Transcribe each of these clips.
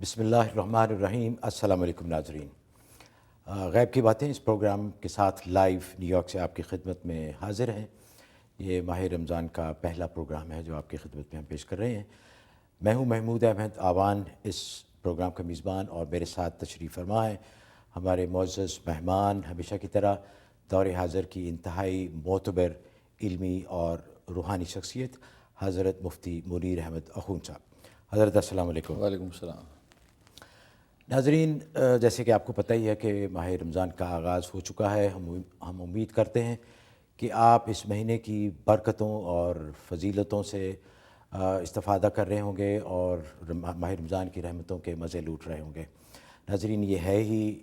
بسم اللہ الرحمن الرحیم۔ السلام علیکم ناظرین، غیب کی باتیں اس پروگرام کے ساتھ لائیو نیو یارک سے آپ کی خدمت میں حاضر ہیں۔ یہ ماہ رمضان کا پہلا پروگرام ہے جو آپ کی خدمت میں ہم پیش کر رہے ہیں۔ میں ہوں محمود احمد آوان، اس پروگرام کا میزبان، اور میرے ساتھ تشریف فرما ہے ہمارے معزز مہمان ہمیشہ کی طرح دور حاضر کی انتہائی معتبر علمی اور روحانی شخصیت حضرت مفتی منیر احمد اخون صاحب۔ حضرت السلام علیکم۔ وعلیکم السلام۔ ناظرین، جیسے کہ آپ کو پتہ ہی ہے کہ ماہ رمضان کا آغاز ہو چکا ہے۔ ہم امید کرتے ہیں کہ آپ اس مہینے کی برکتوں اور فضیلتوں سے استفادہ کر رہے ہوں گے اور ماہ رمضان کی رحمتوں کے مزے لوٹ رہے ہوں گے۔ ناظرین، یہ ہے ہی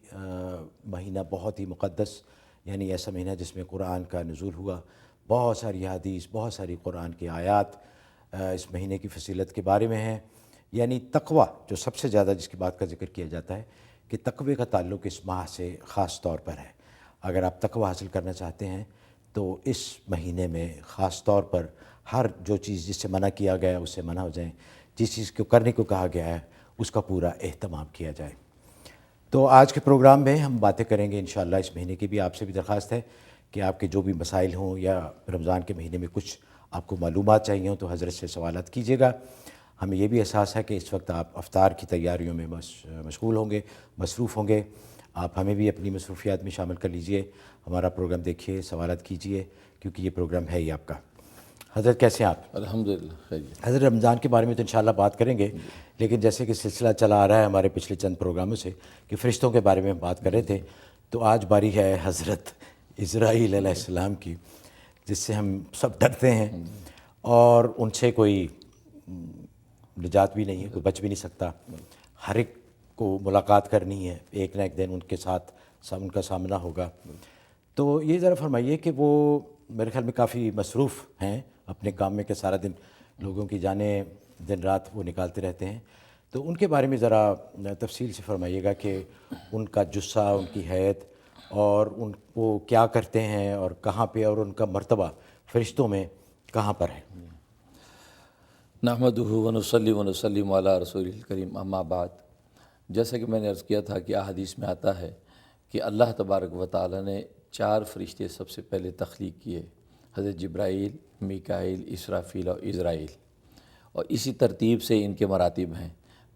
مہینہ بہت ہی مقدس، یعنی ایسا مہینہ جس میں قرآن کا نزول ہوا، بہت ساری حدیث، بہت ساری قرآن کی آیات اس مہینے کی فضیلت کے بارے میں ہیں۔ یعنی تقویٰ جو سب سے زیادہ جس کی بات کا ذکر کیا جاتا ہے کہ تقوی کا تعلق اس ماہ سے خاص طور پر ہے۔ اگر آپ تقویٰ حاصل کرنا چاہتے ہیں تو اس مہینے میں خاص طور پر ہر جو چیز جس سے منع کیا گیا ہے اس سے منع ہو جائیں، جس چیز کو کرنے کو کہا گیا ہے اس کا پورا اہتمام کیا جائے۔ تو آج کے پروگرام میں ہم باتیں کریں گے انشاءاللہ اس مہینے کی بھی۔ آپ سے بھی درخواست ہے کہ آپ کے جو بھی مسائل ہوں یا رمضان کے مہینے میں کچھ آپ کو معلومات چاہیے ہوں تو حضرت سے سوالات کیجیے گا۔ ہمیں یہ بھی احساس ہے کہ اس وقت آپ افطار کی تیاریوں میں مشغول ہوں گے، مصروف ہوں گے۔ آپ ہمیں بھی اپنی مصروفیات میں شامل کر لیجئے، ہمارا پروگرام دیکھیے، سوالات کیجیے، کیونکہ یہ پروگرام ہے ہی آپ کا۔ حضرت کیسے ہیں آپ؟ الحمدللہ خیریت۔ حضرت رمضان کے بارے میں تو انشاءاللہ بات کریں گے، لیکن جیسے کہ سلسلہ چلا آ رہا ہے ہمارے پچھلے چند پروگراموں سے کہ فرشتوں کے بارے میں ہم بات کر رہے تھے، تو آج باری ہے حضرت اسرائیل علیہ السلام کی، جس سے ہم سب ڈرتے ہیں اور ان سے کوئی نجات بھی نہیں ہے، کوئی بچ بھی نہیں سکتا۔ ہر ایک کو ملاقات کرنی ہے، ایک نہ ایک دن ان کے ساتھ ان کا سامنا ہوگا۔ تو یہ ذرا فرمائیے کہ وہ میرے خیال میں کافی مصروف ہیں اپنے کام میں، کہ سارا دن لوگوں کی جانیں دن رات وہ نکالتے رہتے ہیں، تو ان کے بارے میں ذرا تفصیل سے فرمائیے گا کہ ان کا جثہ، ان کی حیت، اور وہ کیا کرتے ہیں اور کہاں پہ، اور ان کا مرتبہ فرشتوں میں کہاں پر ہے۔ نحمدہ ونصلی ونسلم علی رسول الکریم، اما بعد۔ جیسا کہ میں نے عرض کیا تھا کہ احادیث میں آتا ہے کہ اللہ تبارک و تعالی نے 4 فرشتے سب سے پہلے تخلیق کیے، حضرت جبرائیل، میکائیل، اسرافیل اور اسرائیل، اور اسی ترتیب سے ان کے مراتب ہیں۔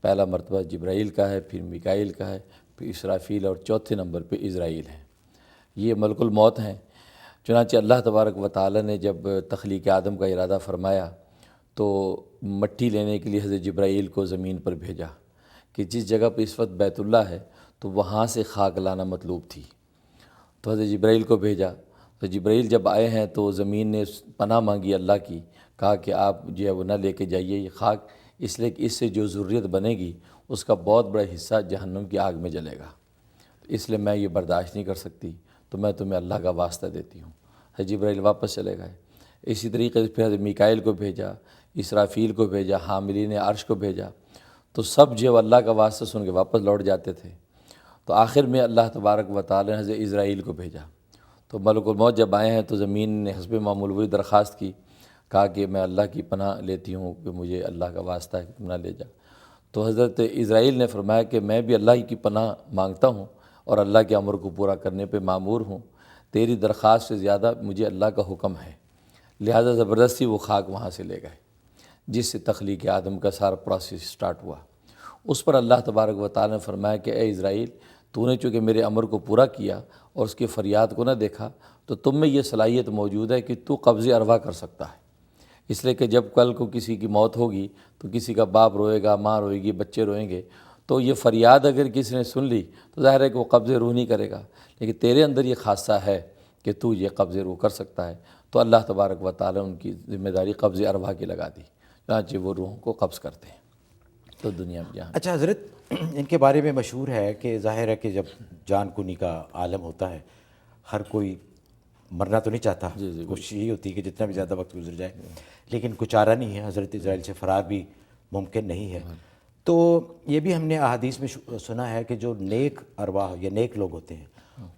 پہلا مرتبہ جبرائیل کا ہے، پھر میکائیل کا ہے، پھر اسرافیل، اور چوتھے نمبر پہ اسرائیل ہے۔ یہ ملک الموت ہیں۔ چنانچہ اللہ تبارک و تعالی نے جب تخلیق آدم کا ارادہ فرمایا تو مٹی لینے کے لیے حضرت جبرائیل کو زمین پر بھیجا کہ جس جگہ پہ اس وقت بیت اللہ ہے تو وہاں سے خاک لانا مطلوب تھی، تو حضرت جبرائیل کو بھیجا۔ تو جبرائیل جب آئے ہیں تو زمین نے پناہ مانگی اللہ کی، کہا کہ آپ جو ہے وہ نہ لے کے جائیے یہ خاک، اس لیے کہ اس سے جو ذریت بنے گی اس کا بہت بڑا حصہ جہنم کی آگ میں جلے گا، اس لیے میں یہ برداشت نہیں کر سکتی، تو میں تمہیں اللہ کا واسطہ دیتی ہوں۔ حضرت جبرائیل واپس چلے گئے۔ اسی طریقے سے پھر حضرت میکائیل کو بھیجا، اسرافیل کو بھیجا، حاملین عرش کو بھیجا، تو سب جو اللہ کا واسطہ سن کے واپس لوٹ جاتے تھے۔ تو آخر میں اللہ تبارک و تعالی نے حضرت اسرائیل کو بھیجا۔ تو ملک الموت جب آئے ہیں تو زمین نے حسب معمول وہی درخواست کی، کہا کہ میں اللہ کی پناہ لیتی ہوں کہ مجھے اللہ کا واسطہ ہے کہ تم نہ لے جا۔ تو حضرت اسرائیل نے فرمایا کہ میں بھی اللہ کی پناہ مانگتا ہوں اور اللہ کے امر کو پورا کرنے پہ مامور ہوں، تیری درخواست سے زیادہ مجھے اللہ کا حکم ہے، لہذا زبردستی وہ خاک وہاں سے لے گئے، جس سے تخلیق آدم کا سارا پروسیس سٹارٹ ہوا۔ اس پر اللہ تبارک و تعالی نے فرمایا کہ اے اسرائیل، تو نے چونکہ میرے امر کو پورا کیا اور اس کے فریاد کو نہ دیکھا، تو تم میں یہ صلاحیت موجود ہے کہ تو قبض ارواح کر سکتا ہے، اس لیے کہ جب کل کو کسی کی موت ہوگی تو کسی کا باپ روئے گا، ماں روئے گی، بچے روئیں گے، تو یہ فریاد اگر کسی نے سن لی تو ظاہر ہے کہ وہ قبض روح نہیں کرے گا، لیکن تیرے اندر یہ خاصہ ہے کہ تو یہ قبض روح کر سکتا ہے۔ تو اللہ تبارک و تعالی ان کی ذمہ داری قبض ارواح کی لگا دی، چنانچہ وہ روحوں کو قبض کرتے ہیں تو دنیا میں جہاں۔ اچھا حضرت، ان کے بارے میں مشہور ہے کہ ظاہر ہے کہ جب جان کنی کا عالم ہوتا ہے ہر کوئی مرنا تو نہیں چاہتا، کوشش یہی ہوتی ہے کہ جتنا بھی زیادہ وقت گزر جائے، لیکن کچھ چارہ نہیں ہے، حضرت اسرائیل سے فرار بھی ممکن نہیں ہے۔ تو یہ بھی ہم نے احادیث میں سنا ہے کہ جو نیک ارواح یا نیک لوگ ہوتے ہیں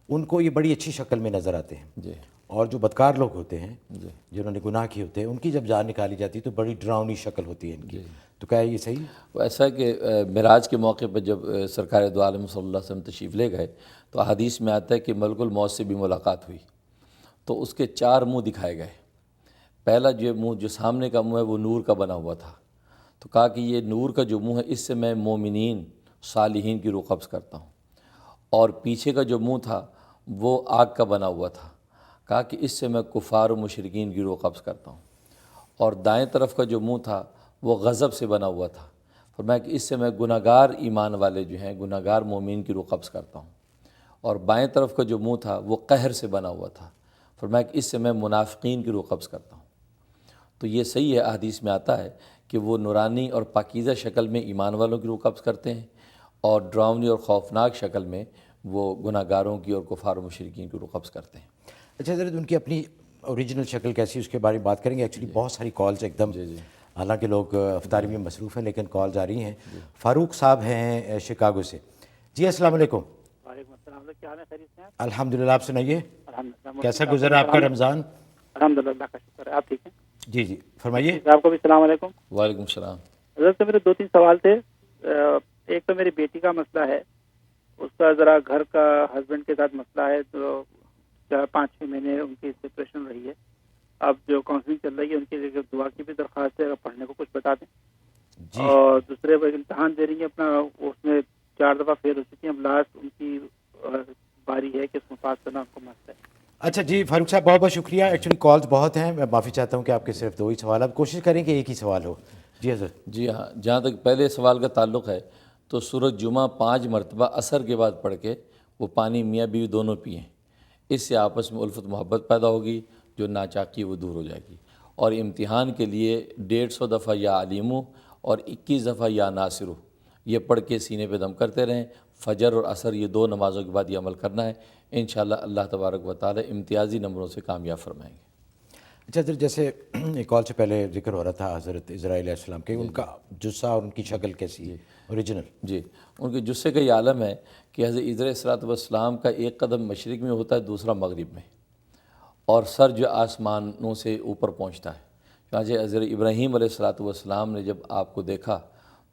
ان کو یہ بڑی اچھی شکل میں نظر آتے ہیں، اور جو بدکار لوگ ہوتے ہیں جنہوں نے گناہ کیے ہوتے ہیں ان کی جب جان نکالی جاتی ہے تو بڑی ڈراؤنی شکل ہوتی ہے ان کی، تو کیا یہ صحیح؟ وہ ایسا ہے کہ معراج کے موقع پر جب سرکار دو عالم صلی اللہ علیہ وسلم تشریف لے گئے تو حدیث میں آتا ہے کہ ملک الموت سے بھی ملاقات ہوئی، تو اس کے 4 منہ دکھائے گئے۔ پہلا جو منہ، جو سامنے کا منہ ہے، وہ نور کا بنا ہوا تھا، تو کہا کہ یہ نور کا جو منہ ہے اس سے میں مومنین صالحین کی روح قبض کرتا ہوں۔ اور پیچھے کا جو منہ تھا وہ آگ کا بنا ہوا تھا، کہا کہ اس سے میں کفار و مشرکین کی روح قبض کرتا ہوں۔ اور دائیں طرف کا جو منہ تھا وہ غضب سے بنا ہوا تھا، فرمایا کہ اس سے میں گناہگار ایمان والے جو ہیں، گناہگار مومین کی روح قبض کرتا ہوں۔ اور بائیں طرف کا جو منہ تھا وہ قہر سے بنا ہوا تھا، فرمایا کہ اس سے میں منافقین کی روح قبض کرتا ہوں۔ تو یہ صحیح ہے، حدیث میں آتا ہے کہ وہ نورانی اور پاکیزہ شکل میں ایمان والوں کی روح قبض کرتے ہیں، اور ڈراؤنی اور خوفناک شکل میں وہ گناہ گاروں کی اور کفار و مشرکین کی روح قبض کرتے ہیں۔ اچھا حضرت، ان کی اپنی اوریجنل شکل کیسی، اس کے بارے میں بات کریں گے۔ ایکچولی بہت ساری کالز ایک دم، حالانکہ لوگ افطاری میں مصروف ہیں لیکن کالز آ رہی ہیں۔ فاروق صاحب ہیں شکاگو سے۔ جی السلام علیکم۔ وعلیکم السلام، کیا حال ہے؟ خیریت سے ہیں؟ الحمدللہ، آپ سنائیے الحمدللہ، کیسا گزرا آپ کا رمضان؟ الحمدللہ، اللہ کا شکر ہے، آپ ٹھیک ہیں؟ جی جی فرمائیے۔ آپ کو بھی السلام علیکم۔ وعلیکم السلام۔ حضرت سے میرے 2-3 سوال تھے۔ ایک تو میری بیٹی کا مسئلہ ہے، اس کا ذرا گھر کا ہسبینڈ کے ساتھ مسئلہ ہے، تو 4-5-6 مہینے ان کی ڈپریشن رہی ہے۔ اب جو کاؤنسلنگ چل رہی ہے ان کے لیے دعا کی بھی درخواست ہے، اگر پڑھنے کو کچھ بتا دیں۔ جی اور دوسرے وہ امتحان دے رہی ہیں اپنا، اس میں 4 دفعہ فیل ہو چکی ہیں، اب لاسٹ ان کی باری ہے کہ اس میں پاس کرنا ان کو مست ہے۔ اچھا جی فاروق صاحب، بہت بہت شکریہ۔ ایکچولی کالز بہت ہیں، میں معافی چاہتا ہوں کہ آپ کے صرف 2 ہی سوال، اب کوشش کریں کہ ایک ہی سوال ہو۔ جی حضرت۔ جی ہاں، جہاں تک پہلے سوال کا تعلق ہے تو سورج جمعہ 5 مرتبہ عصر کے بعد پڑھ کے وہ پانی میاں بیوی دونوں پئیں، اس سے آپس میں الفت محبت پیدا ہوگی، جو ناچاقی وہ دور ہو جائے گی۔ اور امتحان کے لیے 150 دفعہ یا علیمو اور 21 دفعہ یا ناصرو یہ پڑھ کے سینے پہ دم کرتے رہیں۔ فجر اور عصر یہ 2 نمازوں کے بعد یہ عمل کرنا ہے، انشاءاللہ اللہ تبارک و تعالی امتیازی نمبروں سے کامیاب فرمائیں گے۔ اچھا حضرت، جیسے ایک کال سے پہلے ذکر ہو رہا تھا حضرت اسرائیل علیہ السلام کے، ان کا جسہ اور ان کی شکل کیسی ہے اوریجنل؟ جی، ان کے جسے کا یہ عالم ہے کہ حضرت عیسیٰ علیہ السلام کا ایک قدم مشرق میں ہوتا ہے، دوسرا مغرب میں، اور سر جو آسمانوں سے اوپر پہنچتا ہے۔ چنانچہ حضرت ابراہیم علیہ السلام نے جب آپ کو دیکھا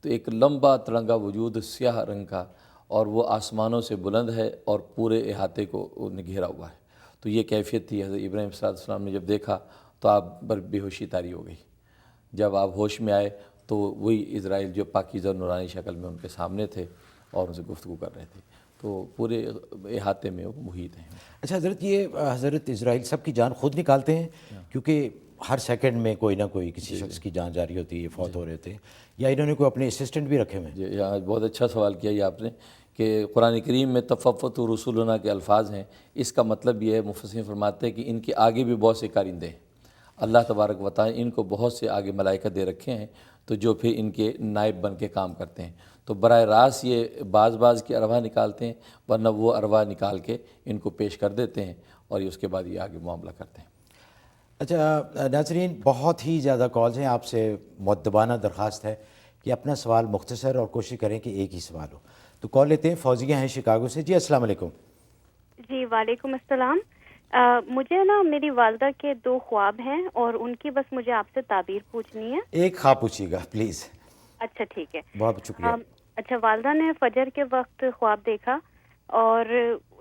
تو ایک لمبا ترنگا وجود سیاہ رنگ کا، اور وہ آسمانوں سے بلند ہے اور پورے احاطے کو انہیں گھیرا ہوا ہے۔ تو یہ کیفیت تھی حضرت ابراہیم علیہ السلام نے جب دیکھا تو آپ پر بے ہوشی طاری ہو گئی۔ جب آپ ہوش میں آئے تو وہی اسرائیل جو پاکیزہ اور نورانی شکل میں ان کے سامنے تھے اور ان سے گفتگو کر رہے تھے، تو پورے احاطے میں وہ محیط ہیں۔ اچھا حضرت، یہ حضرت اسرائیل سب کی جان خود نکالتے ہیں؟ کیونکہ ہر سیکنڈ میں کوئی نہ کوئی کسی شخص کی جان جاری ہوتی ہے، فوت ہو رہے تھے، یا انہوں نے کوئی اپنے اسسٹنٹ بھی رکھے ہوئے ہیں؟ جی، یہاں بہت اچھا سوال کیا یہ آپ نے کہ قرآن کریم میں تفوت رسولنا کے الفاظ ہیں۔ اس کا مطلب یہ ہے، مفسرین فرماتے ہیں کہ ان کے آگے بھی بہت سے کارندے ہیں، اللہ تبارک و تعالی ان کو بہت سے آگے ملائکہ دے رکھے ہیں، تو جو پھر ان کے نائب بن کے کام کرتے ہیں۔ تو براہ راست یہ بعض کی ارواح نکالتے ہیں، ورنہ وہ ارواح نکال کے ان کو پیش کر دیتے ہیں اور اس کے بعد یہ آگے معاملہ کرتے ہیں۔ اچھا ناظرین، بہت ہی زیادہ کالز ہیں، آپ سے مؤدبانہ درخواست ہے کہ اپنا سوال مختصر اور کوشش کریں کہ ایک ہی سوال ہو۔ تو کال لیتے ہیں، فوزیہ ہیں شکاگو سے۔ جی السلام علیکم۔ جی وعلیکم السلام۔ مجھے نا میری والدہ کے 2 خواب ہیں اور ان کی بس مجھے آپ سے تعبیر پوچھنی ہے۔ ایک خواب پوچھیے گا پلیز۔ اچھا ٹھیک ہے۔ بہت شکریہ۔ اچھا، والدہ نے فجر کے وقت خواب دیکھا اور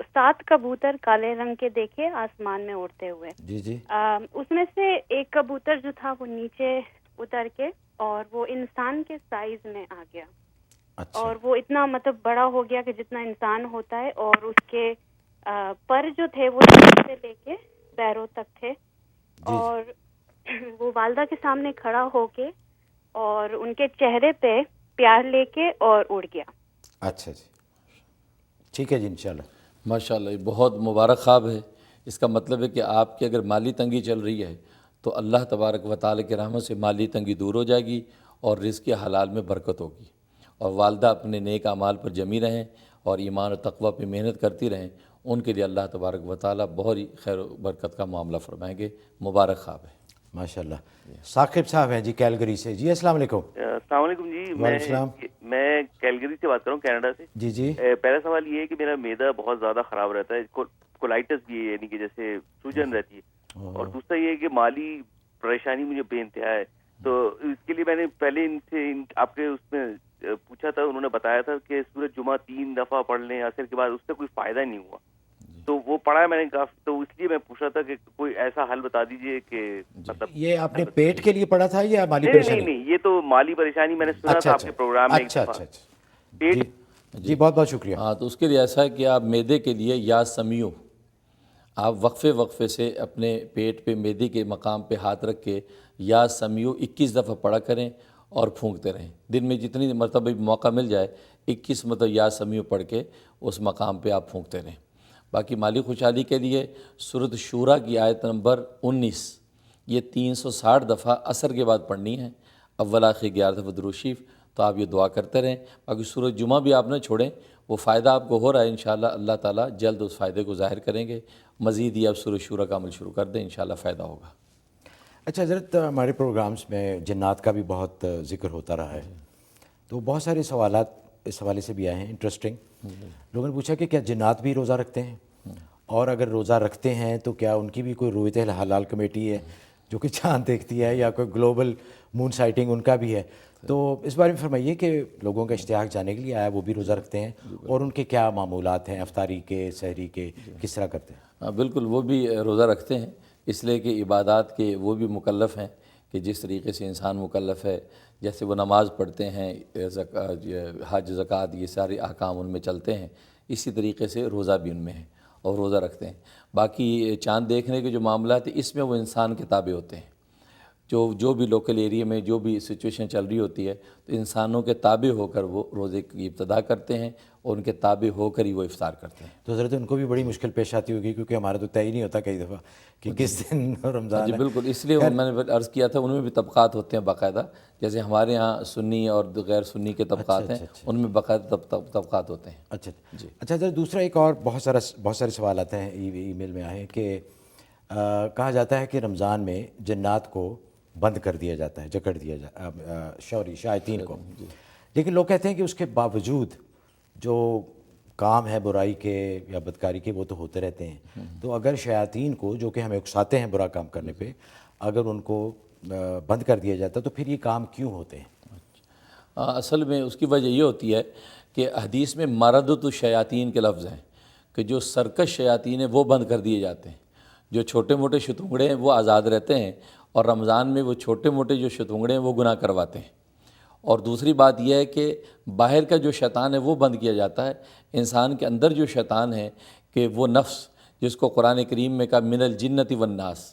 7 کبوتر کالے رنگ کے دیکھے آسمان میں اڑتے ہوئے۔ جی جی۔ اس میں سے ایک کبوتر جو تھا وہ نیچے اتر کے اور وہ انسان کے سائز میں آ گیا، اچھا۔ اور وہ اتنا مطلب بڑا ہو گیا کہ جتنا انسان ہوتا ہے، اور اس کے پر جو تھے وہ سر سے لے کے پیروں تک تھے، اور وہ والدہ کے سامنے کھڑا ہو کے اور ان کے چہرے پہ پیار لے کے اور اڑ گیا۔ اچھا جی، ٹھیک ہے جی، انشاءاللہ۔ ماشاءاللہ، یہ بہت مبارک خواب ہے۔ اس کا مطلب ہے کہ آپ کی اگر مالی تنگی چل رہی ہے تو اللہ تبارک و تعالی کے رحمت سے مالی تنگی دور ہو جائے گی اور رزق حلال میں برکت ہوگی، اور والدہ اپنے نیک اعمال پر جمی رہیں اور ایمان و تقوی پہ محنت کرتی رہیں، ان کے لیے اللہ تبارک و تعالی بہت ہی خیر و برکت کا معاملہ فرمائیں گے۔ مبارک خواب ہے۔ ماشاءاللہ۔ ثاقب صاحب ہیں جی کیلگری سے۔ جی السلام علیکم۔ السلام علیکم جی، وعلیکم السلام۔ میں کیلگری سے بات کر رہا ہوں، کینیڈا سے۔ جی جی۔ پہلا سوال یہ ہے کہ میرا معدہ بہت زیادہ خراب رہتا ہے، کولائٹس بھی ہے، یعنی کہ جیسے سوجن رہتی ہے، اور دوسرا یہ ہے کہ مالی پریشانی مجھے بے انتہا ہے۔ تو اس کے لیے میں نے پہلے ان سے آپ کے اس میں پوچھا تھا, انہوں نے بتایا تھا کہ سورۃ جمعہ 3 دفعہ پڑھ لیں عصر کے بعد, اس سے کوئی فائدہ نہیں ہوا. تو وہ پڑھا ہے میں نے کافی, تو اس لیے میں پوچھا تھا کہ کوئی ایسا حل بتا دیجئے کہ مطلب یہ آپ نے پیٹ کے لیے پڑھا تھا یا مالی نہیں پریشانی؟ نہیں, یہ تو مالی پریشانی میں نے سنا تھا آپ کے پروگرام میں ایک اچھا دفعہ. اچھا اچھا پیٹ جی بہت بہت شکریہ. ہاں تو اس کے لیے ایسا ہے کہ آپ میدے کے لیے یا سمیو آپ وقفے سے اپنے پیٹ پہ میدے کے مقام پہ ہاتھ رکھ کے یا سمیو 21 دفعہ پڑھا کریں اور پھونکتے رہیں. دن میں جتنی مرتبہ موقع مل جائے 21 مرتبہ یا سمیو پڑھ کے اس مقام پہ آپ پھونکتے رہیں. باقی مالی خوشحالی کے لیے سورۃ شورا کی آیت نمبر 19 یہ 360 دفعہ عصر کے بعد پڑھنی ہے, اول آخر 11 دفعہ درود شریف. تو آپ یہ دعا کرتے رہیں. باقی سورۃ جمعہ بھی آپ نہ چھوڑیں, وہ فائدہ آپ کو ہو رہا ہے انشاءاللہ اللہ تعالیٰ جلد اس فائدے کو ظاہر کریں گے. مزید یہ آپ سورۃ شورا کا عمل شروع کر دیں, انشاءاللہ فائدہ ہوگا. اچھا حضرت, ہمارے پروگرامز میں جنات کا بھی بہت ذکر ہوتا رہا ہے, تو بہت سارے سوالات اس حوالے سے بھی آئے ہیں انٹرسٹنگ. لوگوں نے پوچھا کہ کیا جنات بھی روزہ رکھتے ہیں, اور اگر روزہ رکھتے ہیں تو کیا ان کی بھی کوئی رویت حلال کمیٹی ہے جو کہ چاند دیکھتی ہے, یا کوئی گلوبل مون سائٹنگ ان کا بھی ہے؟ تو اس بارے میں فرمائیے کہ لوگوں کا اشتیاق جانے کے لیے آیا, وہ بھی روزہ رکھتے ہیں, اور ان کے کیا معمولات ہیں, افطاری کے, سحری کے, کس طرح کرتے ہیں؟ ہاں بالکل, وہ بھی روزہ رکھتے ہیں, اس لیے کہ عبادات کے وہ بھی مکلف ہیں کہ جس طریقے سے انسان مکلف ہے, جیسے وہ نماز پڑھتے ہیں, حج زکوٰۃ یہ سارے احکام ان میں چلتے ہیں, اسی طریقے سے روزہ بھی ان میں ہے اور روزہ رکھتے ہیں. باقی چاند دیکھنے کے جو معاملات ہیں اس میں وہ انسان کے تابع ہوتے ہیں. جو بھی لوکل ایریا میں جو بھی سچویشن چل رہی ہوتی ہے تو انسانوں کے تابع ہو کر وہ روزے کی ابتدا کرتے ہیں, اور ان کے تابع ہو کر ہی وہ افطار کرتے ہیں. تو حضرت ان کو بھی بڑی مشکل پیش آتی ہوگی, کیونکہ ہمارا تو طے ہی نہیں ہوتا کئی دفعہ کہ کس دن رمضان جی ہے. بالکل, اس لیے میں نے عرض کیا تھا ان میں بھی طبقات ہوتے ہیں باقاعدہ, جیسے ہمارے ہاں سنی اور غیر سنی کے طبقات ہیں, ان میں باقاعدہ طبقات ہوتے ہیں. اچھا جی. اچھا حضرت, دوسرا ایک اور بہت سارے سوال آتے ہیں ای میل میں آئے ہیں کہ کہا جاتا ہے کہ رمضان میں جنات کو بند کر دیا جاتا ہے, جکڑ دیا شیاطین کو, لیکن لوگ کہتے ہیں کہ اس کے باوجود جو کام ہے برائی کے یا بدکاری کے وہ تو ہوتے رہتے ہیں. تو اگر شیاطین کو جو کہ ہمیں اکساتے ہیں برا کام کرنے پہ, اگر ان کو بند کر دیا جاتا تو پھر یہ کام کیوں ہوتے ہیں؟ اصل میں اس کی وجہ یہ ہوتی ہے کہ حدیث میں مردۃ الشیاطین کے لفظ ہیں کہ جو سرکش شیاطین ہیں وہ بند کر دیے جاتے ہیں. جو چھوٹے موٹے شتونگڑے ہیں وہ آزاد رہتے ہیں, اور رمضان میں وہ چھوٹے موٹے جو شتونگڑے ہیں وہ گناہ کرواتے ہیں. اور دوسری بات یہ ہے کہ باہر کا جو شیطان ہے وہ بند کیا جاتا ہے. انسان کے اندر جو شیطان ہے کہ وہ نفس, جس کو قرآن کریم میں کہا من الجنت والناس,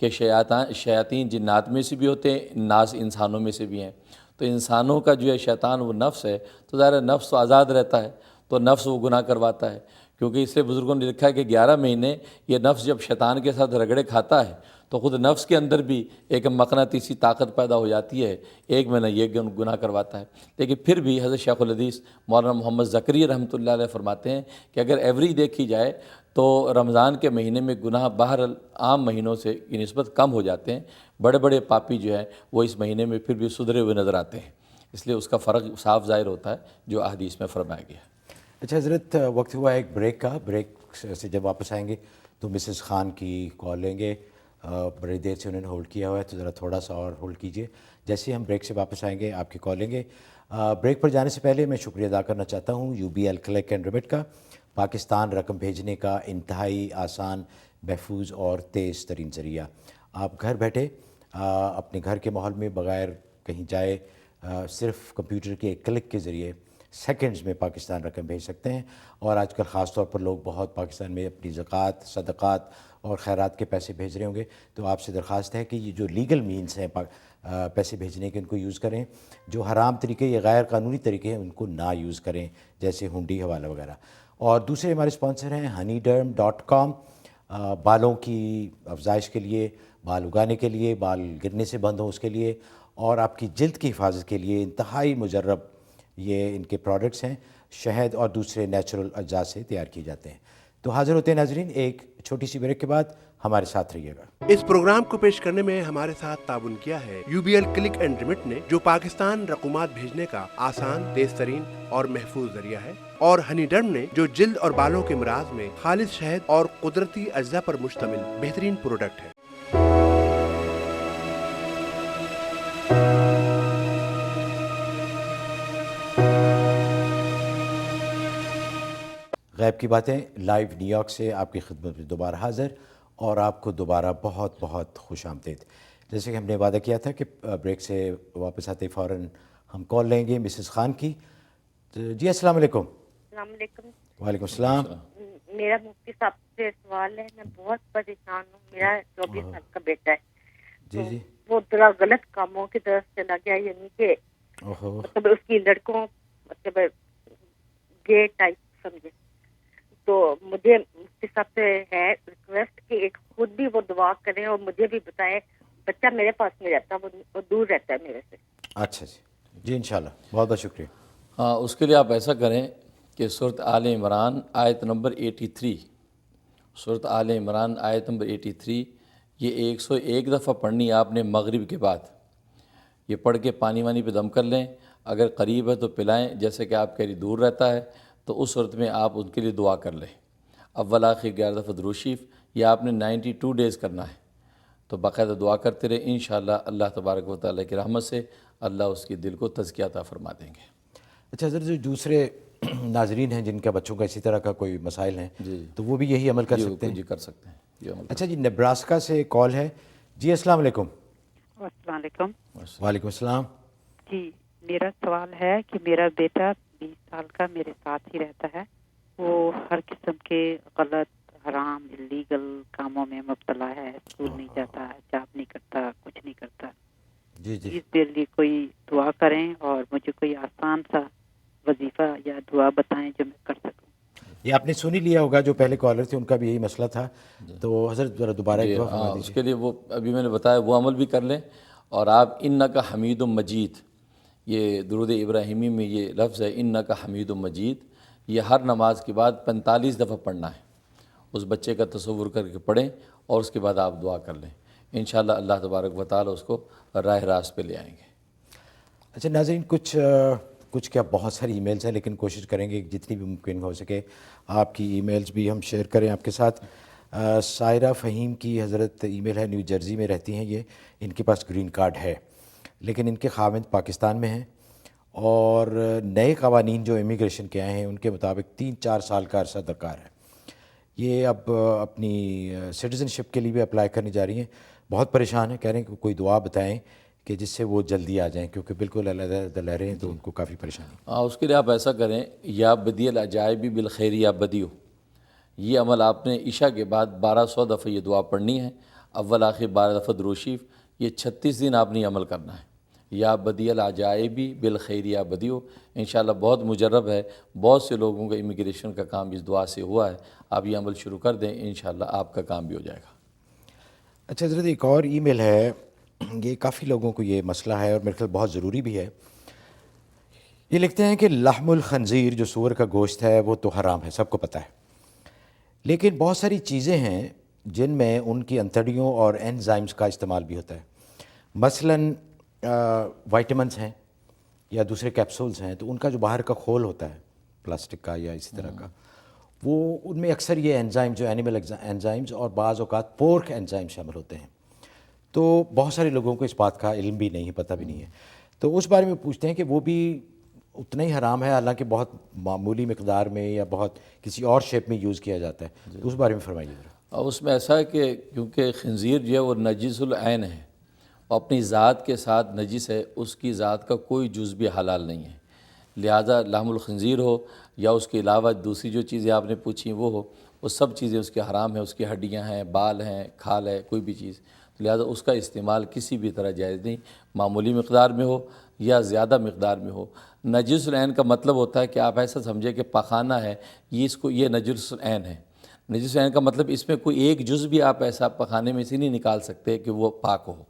کہ شیاطین جنات میں سے بھی ہوتے ہیں, ناس انسانوں میں سے بھی ہیں. تو انسانوں کا جو ہے شیطان وہ نفس ہے, تو ظاہر نفس تو آزاد رہتا ہے, تو نفس وہ گناہ کرواتا ہے. کیونکہ اس لیے بزرگوں نے لکھا ہے کہ 11 مہینے یہ نفس جب شیطان کے ساتھ رگڑے کھاتا ہے تو خود نفس کے اندر بھی ایک مقناطیسی طاقت پیدا ہو جاتی ہے, ایک مہینہ یہ گناہ کرواتا ہے. لیکن پھر بھی حضرت شیخ الحدیث مولانا محمد زکریا رحمۃ اللہ علیہ فرماتے ہیں کہ اگر ایوریج دیکھی جائے تو رمضان کے مہینے میں گناہ باہر عام مہینوں سے کی نسبت کم ہو جاتے ہیں. بڑے بڑے پاپی جو ہیں وہ اس مہینے میں پھر بھی سدھرے ہوئے نظر آتے ہیں, اس لیے اس کا فرق صاف ظاہر ہوتا ہے جو احادیث میں فرمایا گیا ہے. اچھا حضرت, وقت ہوا ایک بریک کا. بریک سے جب واپس آئیں گے تو مسز خان کی کال لیں گے, بڑی دیر سے انہوں نے ہولڈ کیا ہوا ہے, تو ذرا تھوڑا سا اور ہولڈ کیجئے. جیسے ہی ہم بریک سے واپس آئیں گے آپ کی کال لیں گے. بریک پر جانے سے پہلے میں شکریہ ادا کرنا چاہتا ہوں UBL کلیک اینڈ ریمٹ کا, پاکستان رقم بھیجنے کا انتہائی آسان, محفوظ اور تیز ترین ذریعہ. آپ گھر بیٹھے اپنے گھر کے ماحول میں بغیر کہیں جائے صرف کمپیوٹر کے ایک کلک کے ذریعے سیکنڈز میں پاکستان رقم بھیج سکتے ہیں. اور آج کل خاص طور پر لوگ بہت پاکستان میں اپنی زکوٰۃ, صدقات اور خیرات کے پیسے بھیج رہے ہوں گے, تو آپ سے درخواست ہے کہ یہ جو لیگل مینز ہیں پیسے بھیجنے کے ان کو یوز کریں. جو حرام طریقے یا غیر قانونی طریقے ہیں ان کو نہ یوز کریں, جیسے ہنڈی, حوالہ وغیرہ. اور دوسرے ہمارے اسپانسر ہیں honeyderm.com, بالوں کی افزائش کے لیے, بال اگانے کے لیے, بال گرنے سے بند ہوں اس کے لیے, اور آپ کی جلد کی حفاظت کے لیے انتہائی مجرب یہ ان کے پروڈکٹس ہیں. شہد اور دوسرے نیچرل اجزاء سے تیار کیے جاتے ہیں. تو حاضر ہوتے ہیں ناظرین ایک چھوٹی سی بریک کے بعد, ہمارے ساتھ رہیے گا. اس پروگرام کو پیش کرنے میں ہمارے ساتھ تعاون کیا ہے UBL کلک اینڈ ریمٹ نے, جو پاکستان رقومات بھیجنے کا آسان, تیز ترین اور محفوظ ذریعہ ہے, اور ہنی ڈرم نے, جو جلد اور بالوں کے امراض میں خالص شہد اور قدرتی اجزاء پر مشتمل بہترین پروڈکٹ ہے. غیب کی باتیں لائیو نیو یارک سے آپ کی خدمت میں دوبارہ حاضر، اور آپ کو دوبارہ بہت بہت خوش آمدید۔ جیسے کہ ہم نے وعدہ کیا تھا کہ بریک سے واپس آتے فوراً ہم کال لیں گے مسز خان کی۔ تو جی السلام علیکم۔ السلام علیکم۔ وعلیکم السلام۔ میرا مفتی صاحب سے سوال ہے، میں بہت پریشان ہوں۔ میرا 24 سال کا بیٹا ہے، جی جی۔ وہ ذرا غلط کاموں کی طرف چلا گیا، یعنی کہ مطلب اس کی لڑکوں مطلب گے ٹائپ سمجھے۔ تو مجھے مفتی صاحب سے ہے ریکویسٹ کہ ایک خود بھی وہ دعا کریں اور مجھے بھی بتائیں۔ بچہ میرے پاس نہیں رہتا، وہ دور رہتا ہے میرے سے۔ اچھا جی جی، انشاءاللہ، بہت بہت شکریہ۔ ہاں، اس کے لیے آپ ایسا کریں کہ سورۃ آل عمران آیت نمبر 83، سورۃ آل عمران آیت نمبر 83، یہ 101 دفعہ پڑھنی آپ نے مغرب کے بعد۔ یہ پڑھ کے پانی وانی پہ دم کر لیں، اگر قریب ہے تو پلائیں، جیسے کہ آپ کہہ رہی دور رہتا ہے تو اس صورت میں آپ ان کے لیے دعا کر لیں۔ اول آخر 11 دفعہ درود شریف، یہ آپ نے 92 ڈیز کرنا ہے، تو باقاعدہ دعا کرتے رہے، انشاءاللہ اللہ تبارک و تعالیٰ کی رحمت سے اللہ اس کے دل کو تزکیہ عطا فرما دیں گے۔ اچھا حضرت، جو دوسرے ناظرین ہیں جن کا بچوں کا اسی طرح کا کوئی مسائل ہیں، جی تو وہ بھی یہی عمل کر سکتے ہیں؟ جی کر سکتے ہیں یہ عمل۔ اچھا جی، نبراسکا سے کال ہے۔ جی السلام علیکم۔ السلام علیکم۔ وعلیکم السلام۔ جی، میرا سوال ہے کہ میرا بیٹا 20 سال کا میرے ساتھ ہی رہتا ہے، وہ ہر قسم کے غلط حرام الیگل کاموں میں مبتلا ہے، اسکول نہیں جاتا، جاب نہیں کرتا، کچھ نہیں کرتا۔ جی جی، اس کے لیے کوئی دعا کریں اور مجھے کوئی آسان سا وظیفہ یا دعا بتائیں جو میں کر سکوں۔ یہ آپ نے سن ہی لیا ہوگا، جو پہلے کالر تھے ان کا بھی یہی مسئلہ تھا، تو حضرت ذرا دوبارہ ایک دفعہ فرما اس دیجیے۔ کے لیے وہ ابھی میں نے بتایا وہ عمل بھی کر لیں، اور آپ انک حمید مجید، یہ درود ابراہیمی میں یہ لفظ ہے انک حمید مجید، یہ ہر نماز کے بعد 45 دفعہ پڑھنا ہے۔ اس بچے کا تصور کر کے پڑھیں اور اس کے بعد آپ دعا کر لیں، انشاءاللہ اللہ تبارک و تعالیٰ اس کو راہ راست پہ لے آئیں گے۔ اچھا ناظرین، کچھ کیا بہت ساری ای میلز ہیں، لیکن کوشش کریں گے جتنی بھی ممکن ہو سکے آپ کی ای میلز بھی ہم شیئر کریں آپ کے ساتھ۔ سائرہ فہیم کی حضرت ای میل ہے، نیو جرسی میں رہتی ہیں یہ، ان کے پاس گرین کارڈ ہے لیکن ان کے خاوند پاکستان میں ہیں، اور نئے قوانین جو امیگریشن کے آئے ہیں ان کے مطابق 3-4 سال کا عرصہ درکار ہے۔ یہ اب اپنی سٹیزن شپ کے لیے بھی اپلائی کرنے جا رہی ہیں، بہت پریشان ہیں، کہہ رہے ہیں کہ کوئی دعا بتائیں کہ جس سے وہ جلدی آ جائیں، کیونکہ بالکل علیحدہ رہ رہے ہیں تو ان کو کافی پریشانی۔ اس کے لیے آپ ایسا کریں، یا بدی العجائب بالخیر یا بدیو، یہ عمل آپ نے عشاء کے بعد 1200 دفعہ یہ دعا پڑھنی ہے، اول آخر 12 دفعہ درود شریف، یہ 36 دن آپ نے عمل کرنا ہے۔ یا بدی العجائب بالخیر یا بدیو، انشاءاللہ بہت مجرب ہے، بہت سے لوگوں کا امیگریشن کا کام اس دعا سے ہوا ہے، آپ یہ عمل شروع کر دیں، انشاءاللہ آپ کا کام بھی ہو جائے گا۔ اچھا حضرت، ایک اور ای میل ہے، یہ کافی لوگوں کو یہ مسئلہ ہے اور میرے خیال بہت ضروری بھی ہے۔ یہ لکھتے ہیں کہ لحم الخنزیر، جو سور کا گوشت ہے، وہ تو حرام ہے، سب کو پتہ ہے، لیکن بہت ساری چیزیں ہیں جن میں ان کی انتڑیوں اور انزائمز کا استعمال بھی ہوتا ہے۔ مثلاً وائٹامنس ہیں یا دوسرے کیپسولز ہیں، تو ان کا جو باہر کا کھول ہوتا ہے پلاسٹک کا یا اسی طرح کا، وہ ان میں اکثر یہ انزائم جو اینیمل انزائمز اور بعض اوقات پورک انزائم شامل ہوتے ہیں، تو بہت سارے لوگوں کو اس بات کا علم بھی نہیں ہے، پتہ بھی نہیں ہے، تو اس بارے میں پوچھتے ہیں کہ وہ بھی اتنا ہی حرام ہے، حالانکہ بہت معمولی مقدار میں یا بہت کسی اور شیپ میں یوز کیا جاتا ہے، تو اس بارے میں فرمائیے ذرا۔ اس میں ایسا ہے کہ کیونکہ خنزیر جو ہے وہ نجس العین ہے، وہ اپنی ذات کے ساتھ نجس ہے، اس کی ذات کا کوئی جز بھی حلال نہیں ہے، لہذا لحم الخنزیر ہو یا اس کے علاوہ دوسری جو چیزیں آپ نے پوچھی وہ ہو، وہ سب چیزیں اس کے حرام ہیں، اس کی ہڈیاں ہیں، بال ہیں، کھال ہے، کوئی بھی چیز، لہذا اس کا استعمال کسی بھی طرح جائز نہیں، معمولی مقدار میں ہو یا زیادہ مقدار میں ہو۔ نجس العین کا مطلب ہوتا ہے کہ آپ ایسا سمجھیں کہ پخانہ ہے، یہ نجس العین ہے۔ نجس العین کا مطلب اس میں کوئی ایک جز بھی آپ ایسا پخانے میں سے نہیں نکال سکتے کہ وہ پاک ہو،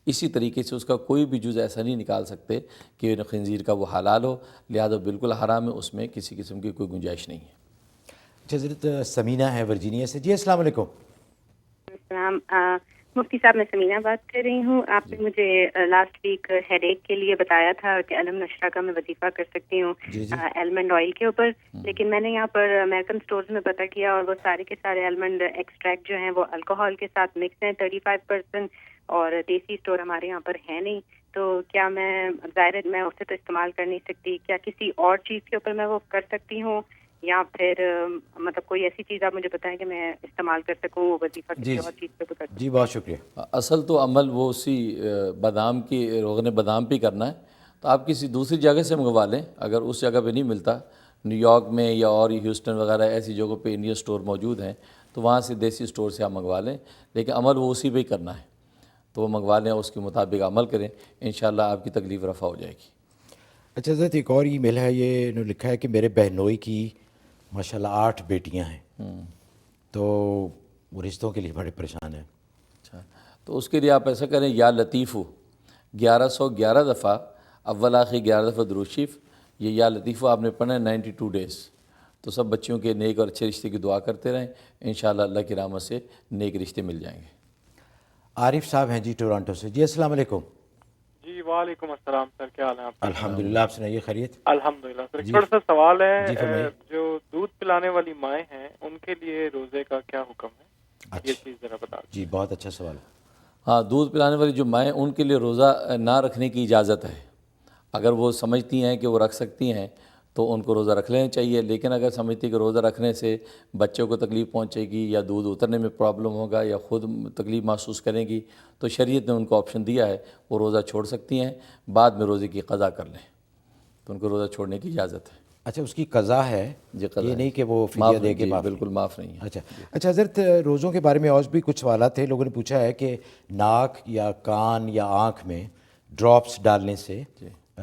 اسی طریقے سے اس کا کوئی بھی جز ایسا نہیں نکال سکتے کہ خنزیر کا وہ حلال ہو، لہذا بالکل حرام ہے، اس میں کسی قسم کی کوئی گنجائش نہیں ہے۔ اچھا حضرت، سمینہ ہے ورجینیا سے۔ جی السلام علیکم۔ السلام، مفتی صاحب میں سمینہ بات کر رہی ہوں۔ آپ نے مجھے لاسٹ ویک ہیڈ ایک کے لیے بتایا تھا کہ علم نشرہ کا میں وظیفہ کر سکتی ہوں المنڈ آئل کے اوپر، لیکن میں نے یہاں پر امریکن سٹورز میں پتہ کیا اور وہ سارے کے سارے المنڈ ایکسٹریکٹ جو ہیں وہ الکوہول کے ساتھ مکس ہیں 35%، اور دیسی اسٹور ہمارے یہاں پر ہے نہیں، تو کیا میں ظاہر میں اسے تو استعمال کر نہیں سکتی، کیا کسی اور چیز کے اوپر میں وہ کر سکتی ہوں یا پھر مطلب کوئی ایسی چیز آپ مجھے بتائیں کہ میں استعمال کر سکوں وہ وظیفہ کسی اور چیز پہ بھی کر سکوں؟ جی بہت شکریہ. اصل تو عمل وہ اسی بادام کی روغن بادام پہ کرنا ہے. تو آپ کسی دوسری جگہ سے منگوا لیں. اگر اس جگہ پہ نہیں ملتا، نیو یارک میں یا اور ہیوسٹن وغیرہ ایسی جگہوں پہ انڈین اسٹور موجود ہیں، تو وہاں سے دیسی اسٹور سے آپ منگوا لیں. لیکن عمل وہ اسی پہ ہی کرنا ہے. تو وہ منگوا لیں، اس کے مطابق عمل کریں، انشاءاللہ آپ کی تکلیف رفع ہو جائے گی. اچھا حضرت، ایک اور ای میل ہے، یہ انہوں نے لکھا ہے کہ میرے بہنوئی کی ماشاءاللہ 8 بیٹیاں ہیں، تو وہ رشتوں کے لیے بڑے پریشان ہیں. اچھا، تو اس کے لیے آپ ایسا کریں، یا لطیفو 1111 دفعہ اول آخر 11 دفعہ درود شریف، یہ یا لطیفو آپ نے پڑھنا ہے 92 ڈیز. تو سب بچیوں کے نیک اور اچھے رشتے کی دعا کرتے رہیں، انشاءاللہ اللہ کی رحمت سے نیک رشتے مل جائیں گے. عارف صاحب ہیں جی ٹورانٹو سے. جی السلام علیکم. جی وعلیکم السلام سر، کیا حال ہے آپ؟ الحمدللہ، آپ سنائیے خیریت؟ الحمدللہ سر. ایک چھوٹا سا سوال ہے، جی فرمائیے. جو دودھ پلانے والی مائیں ہیں ان کے لیے روزے کا کیا حکم ہے؟ اچھا یہ چیز ذرا بتا دیں. جی بہت اچھا سوال. ہاں، دودھ پلانے والی جو مائیں، ان کے لیے روزہ نہ رکھنے کی اجازت ہے. اگر وہ سمجھتی ہیں کہ وہ رکھ سکتی ہیں تو ان کو روزہ رکھ لینا چاہیے. لیکن اگر سمجھتی کہ روزہ رکھنے سے بچوں کو تکلیف پہنچے گی یا دودھ اترنے میں پرابلم ہوگا یا خود تکلیف محسوس کریں گی، تو شریعت نے ان کو آپشن دیا ہے، وہ روزہ چھوڑ سکتی ہیں، بعد میں روزے کی قضا کر لیں. تو ان کو روزہ چھوڑنے کی اجازت ہے. اچھا، اس کی قضا ہے، جی قضا یہ ہے. نہیں کہ وہ فدیہ دے کے معاف. بالکل معاف نہیں ہے. اچھا حضرت، روزوں کے بارے میں اور بھی کچھ سوالات تھے. لوگوں نے پوچھا ہے کہ ناک یا کان یا آنکھ میں ڈراپس ڈالنے سے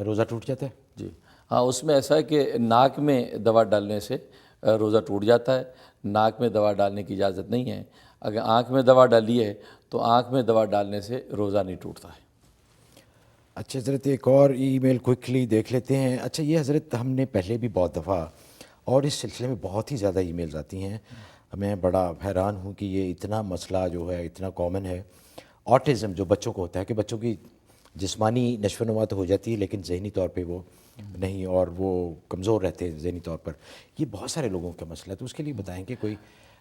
روزہ ٹوٹ جاتا ہے؟ جی ہاں، اس میں ایسا ہے کہ ناک میں دوا ڈالنے سے روزہ ٹوٹ جاتا ہے. ناک میں دوا ڈالنے کی اجازت نہیں ہے. اگر آنکھ میں دوا ڈالی ہے تو آنکھ میں دوا ڈالنے سے روزہ نہیں ٹوٹتا ہے. اچھا حضرت، ایک اور ای میل کوئکلی دیکھ لیتے ہیں. اچھا یہ حضرت، ہم نے پہلے بھی بہت دفعہ اور اس سلسلے میں بہت ہی زیادہ ای میلز آتی ہیں. میں بڑا حیران ہوں کہ یہ اتنا مسئلہ جو ہے اتنا کامن ہے. آٹزم جو بچوں کو ہوتا ہے، کہ بچوں کی جسمانی نشو و نما تو ہو جاتی ہے لیکن ذہنی طور پہ وہ نہیں، اور وہ کمزور رہتے ہیں ذہنی طور پر. یہ بہت سارے لوگوں کا مسئلہ ہے، تو اس کے لیے بتائیں کہ کوئی.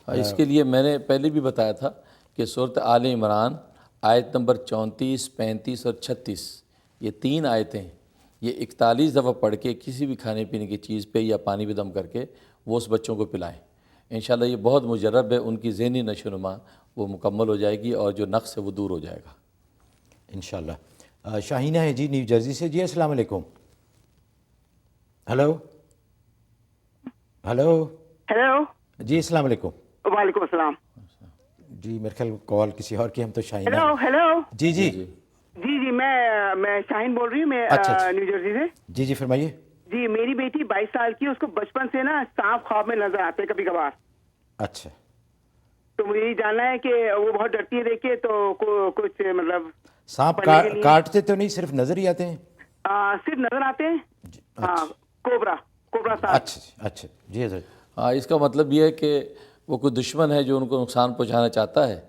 اس کے لیے میں نے پہلے بھی بتایا تھا کہ سورۃ آل عمران آیت نمبر 34، 35 اور 36، یہ 3 آیتیں، یہ 41 دفعہ پڑھ کے کسی بھی کھانے پینے کی چیز پہ یا پانی پہ دم کر کے وہ اس بچوں کو پلائیں. انشاءاللہ یہ بہت مجرب ہے، ان کی ذہنی نشو و نما وہ مکمل ہو جائے گی اور جو نقص ہے وہ دور ہو جائے گا انشاءاللہ. شاہینہ ہے جی نیو جرسی سے. جی السلام علیکم. Hello hello hello. جی السلام علیکم. وعلیکم السلام. جی میرے خیال کال کسی اور کی، ہم تو شاہینہ. Hello hello. جی جی جی میں شاہین بول رہی ہوں، میں نیو جرسی سے. جی جی فرمائیے. جی میری بیٹی 22 سال کی، اس کو بچپن سے نا سانپ خواب میں نظر آتے کبھی کبھار. اچھا، تو مجھے یہ جاننا ہے کہ وہ بہت ڈرتی ہے دیکھ کے، تو کچھ مطلب سانپ کاٹتے تو نہیں، صرف نظر ہی آتے ہیں؟ صرف نظر آتے ہیں. ہاں، کوبرا سانپ. اچھا اچھا جی حضرت. ہاں، اس کا مطلب یہ ہے کہ وہ کوئی دشمن ہے جو ان کو نقصان پہنچانا چاہتا ہے،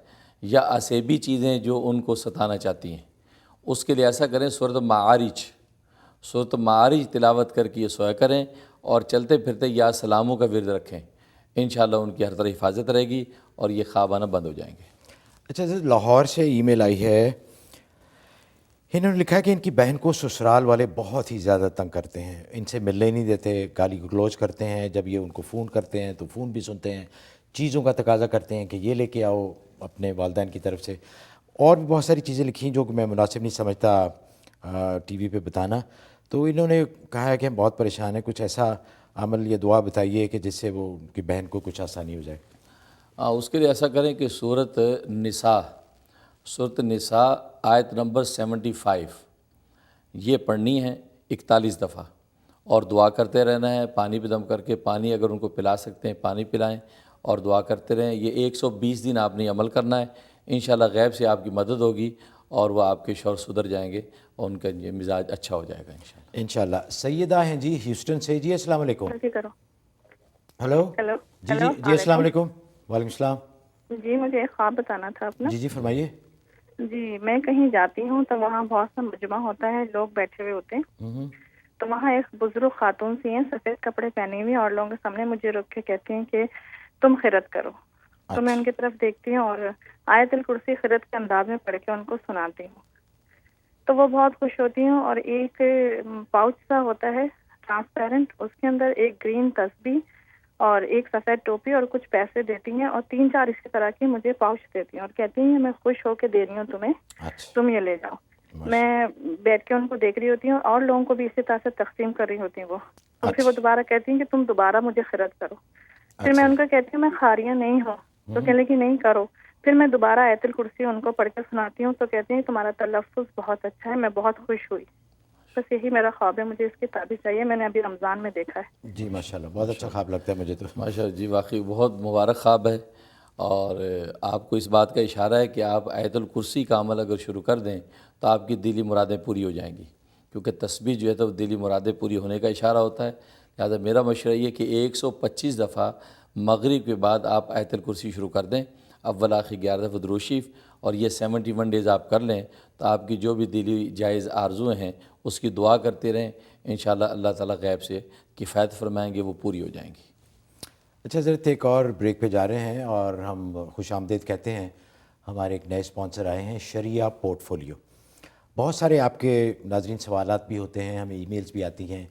یا اسیبی چیزیں جو ان کو ستانا چاہتی ہیں. اس کے لیے ایسا کریں، سورۃ معارج تلاوت کر کے یہ سویا کریں، اور چلتے پھرتے یا سلاموں کا ورد رکھیں. انشاءاللہ ان کی ہر طرح حفاظت رہے گی اور یہ خواب آنا بند ہو جائیں گے. اچھا حضرت، لاہور سے ای میل آئی ہے. انہوں نے لکھا ہے کہ ان کی بہن کو سسرال والے بہت ہی زیادہ تنگ کرتے ہیں، ان سے ملنے نہیں دیتے، گالی گلوچ کرتے ہیں. جب یہ ان کو فون کرتے ہیں تو فون بھی سنتے ہیں، چیزوں کا تقاضا کرتے ہیں کہ یہ لے کے آؤ اپنے والدین کی طرف سے. اور بھی بہت ساری چیزیں لکھی ہیں جو کہ میں مناسب نہیں سمجھتا ٹی وی پہ بتانا. تو انہوں نے کہا ہے کہ ہم بہت پریشان ہیں، کچھ ایسا عمل یا دعا بتائیے کہ جس سے وہ ان کی بہن کو کچھ آسانی ہو جائے. اس کے لیے ایسا کریں کہ سورۃ نساء آیت نمبر 75 یہ پڑھنی ہے 41 دفعہ، اور دعا کرتے رہنا ہے. پانی پہ دم کر کے، پانی اگر ان کو پلا سکتے ہیں پانی پلائیں اور دعا کرتے رہیں. یہ 120 دن آپ نے عمل کرنا ہے. انشاءاللہ غیب سے آپ کی مدد ہوگی اور وہ آپ کے شوہر سدھر جائیں گے اور ان کا یہ مزاج اچھا ہو جائے گا انشاءاللہ. سیدہ ہیں جی ہیوسٹن سے. جی السلام علیکم. ہلو جی جی جی السلام علیکم. وعلیکم السلام. جی مجھے ایک خواب بتانا تھا اپنا. جی جی فرمائیے. جی میں کہیں جاتی ہوں تو وہاں بہت سا مجمع ہوتا ہے، لوگ بیٹھے ہوئے ہوتے ہیں. تو وہاں ایک بزرگ خاتون سی ہیں، سفید کپڑے پہنے ہوئے، اور لوگوں کے سامنے مجھے رک کے کہتے ہیں کہ تم خیرت کرو. تو میں ان کی طرف دیکھتی ہوں اور آیت الکرسی خیرت کے انداز میں پڑھ کے ان کو سناتی ہوں. تو وہ بہت خوش ہوتی ہوں. اور ایک پاؤچ سا ہوتا ہے ٹرانسپیرنٹ، اس کے اندر ایک گرین تسبیح اور ایک سفید ٹوپی اور کچھ پیسے دیتی ہیں اور 3-4 اسی طرح کی مجھے پاؤچ دیتی ہیں اور کہتی ہیں میں خوش ہو کے دے رہی ہوں تمہیں, تم یہ لے جاؤ. میں بیٹھ کے ان کو دیکھ رہی ہوتی ہوں اور لوگوں کو بھی اسی طرح سے تقسیم کر رہی ہوتی ہیں وہ. اور پھر وہ دوبارہ کہتی ہیں کہ تم دوبارہ مجھے خرید کرو. پھر میں ان کو کہتی ہوں میں خاریہ نہیں ہوں, تو کہنے لگی نہیں کرو. پھر میں دوبارہ آیت الکرسی ان کو پڑھ کے سناتی ہوں تو کہتی ہیں تمہارا تلفظ بہت اچھا ہے, میں بہت خوش ہوئی. بس یہی میرا خواب ہے, مجھے اس کی تعبیر چاہیے. میں نے ابھی رمضان میں دیکھا ہے. جی ماشاءاللہ, بہت اچھا خواب لگتا ہے مجھے تو. ماشاءاللہ جی, واقعی بہت مبارک خواب ہے. اور آپ کو اس بات کا اشارہ ہے کہ آپ آیت الکرسی کا عمل اگر شروع کر دیں تو آپ کی دلی مرادیں پوری ہو جائیں گی, کیونکہ تسبیح جو ہے تو دلی مرادیں پوری ہونے کا اشارہ ہوتا ہے. لہٰذا میرا مشورہ یہ کہ 125 دفعہ مغرب کے بعد آپ آیت الکرسی شروع کر دیں, اول آخر 11 دفعہ درود شریف, اور یہ 71 ڈیز آپ کر لیں تو آپ کی جو بھی دلی جائز آرزویں ہیں اس کی دعا کرتے رہیں. انشاءاللہ اللہ تعالیٰ غیب سے کفایت فرمائیں گے, وہ پوری ہو جائیں گی. اچھا حضرت, ایک اور بریک پہ جا رہے ہیں اور ہم خوش آمدید کہتے ہیں. ہمارے ایک نئے اسپانسر آئے ہیں, شریعہ پورٹ فولیو. بہت سارے آپ کے ناظرین سوالات بھی ہوتے ہیں, ہمیں ای میلز بھی آتی ہیں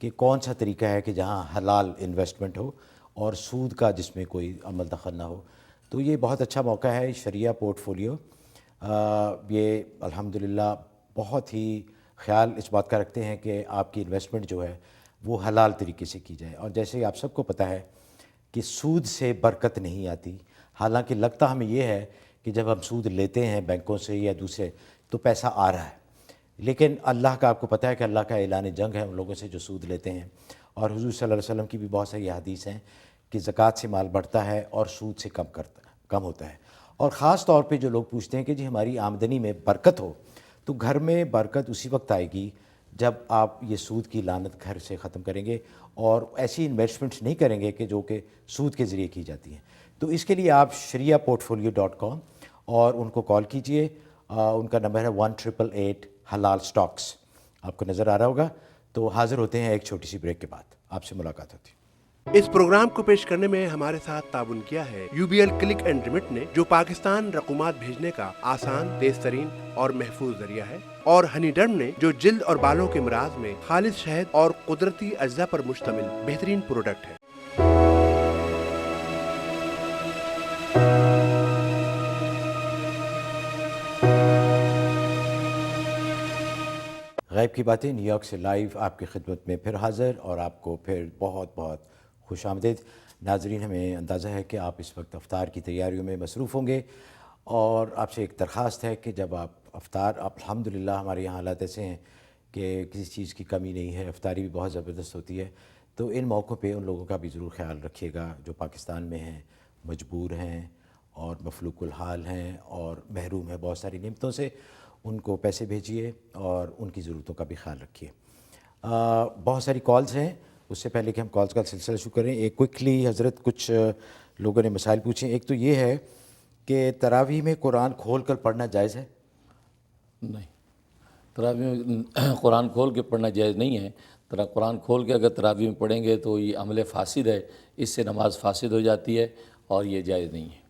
کہ کون سا طریقہ ہے کہ جہاں حلال انویسٹمنٹ ہو اور سود کا جس میں کوئی عمل دخل نہ ہو. تو یہ بہت اچھا موقع ہے شریعہ پورٹ فولیو. یہ الحمدللہ بہت ہی خیال اس بات کا رکھتے ہیں کہ آپ کی انویسٹمنٹ جو ہے وہ حلال طریقے سے کی جائے. اور جیسے آپ سب کو پتہ ہے کہ سود سے برکت نہیں آتی. حالانکہ لگتا ہمیں یہ ہے کہ جب ہم سود لیتے ہیں بینکوں سے یا دوسرے تو پیسہ آ رہا ہے, لیکن اللہ کا آپ کو پتہ ہے کہ اللہ کا اعلان جنگ ہے ان لوگوں سے جو سود لیتے ہیں. اور حضور صلی اللہ علیہ وسلم کی بھی بہت ساری حدیث ہیں کہ زکوٰۃ سے مال بڑھتا ہے اور سود سے کم ہوتا ہے. اور خاص طور پہ جو لوگ پوچھتے ہیں کہ جی ہماری آمدنی میں برکت ہو, تو گھر میں برکت اسی وقت آئے گی جب آپ یہ سود کی لعنت گھر سے ختم کریں گے اور ایسی انویسٹمنٹس نہیں کریں گے کہ جو کہ سود کے ذریعے کی جاتی ہیں. تو اس کے لیے آپ shariaportfolio.com اور ان کو کال کیجئے. ان کا نمبر ہے 1888 حلال سٹاکس, آپ کو نظر آ رہا ہوگا. تو حاضر ہوتے ہیں ایک چھوٹی سی بریک کے بعد, آپ سے ملاقات ہوتی ہے. اس پروگرام کو پیش کرنے میں ہمارے ساتھ تعاون کیا ہے UBL کلک اینڈ ریمٹ نے, جو پاکستان رقومات بھیجنے کا آسان, تیز ترین اور محفوظ ذریعہ ہے, اور ہنی ڈرم نے, جو جلد اور بالوں کے امراض میں خالص شہد اور قدرتی اجزاء پر مشتمل بہترین پروڈکٹ ہے. غیب کی باتیں نیو یارک سے لائیو آپ کی خدمت میں پھر حاضر, اور آپ کو پھر بہت بہت خوش آمدید. ناظرین, ہمیں اندازہ ہے کہ آپ اس وقت افطار کی تیاریوں میں مصروف ہوں گے, اور آپ سے ایک درخواست ہے کہ جب آپ افطار, الحمدللہ ہمارے یہاں حالات ایسے ہیں کہ کسی چیز کی کمی نہیں ہے, افطاری بھی بہت زبردست ہوتی ہے. تو ان موقعوں پہ ان لوگوں کا بھی ضرور خیال رکھیے گا جو پاکستان میں ہیں, مجبور ہیں اور مفلوق الحال ہیں اور محروم ہیں بہت ساری نعمتوں سے. ان کو پیسے بھیجیے اور ان کی ضرورتوں کا بھی خیال رکھیے. بہت ساری کالز ہیں, اس سے پہلے کہ ہم کالز کا سلسلہ شروع کریں, ایک کوئکلی حضرت کچھ لوگوں نے مسائل پوچھے. ایک تو یہ ہے کہ تراویح میں قرآن کھول کر پڑھنا جائز ہے؟ نہیں, تراویح میں قرآن کھول کے پڑھنا جائز نہیں ہے. قرآن کھول کے اگر تراویح میں پڑھیں گے تو یہ عمل فاسد ہے, اس سے نماز فاسد ہو جاتی ہے اور یہ جائز نہیں ہے.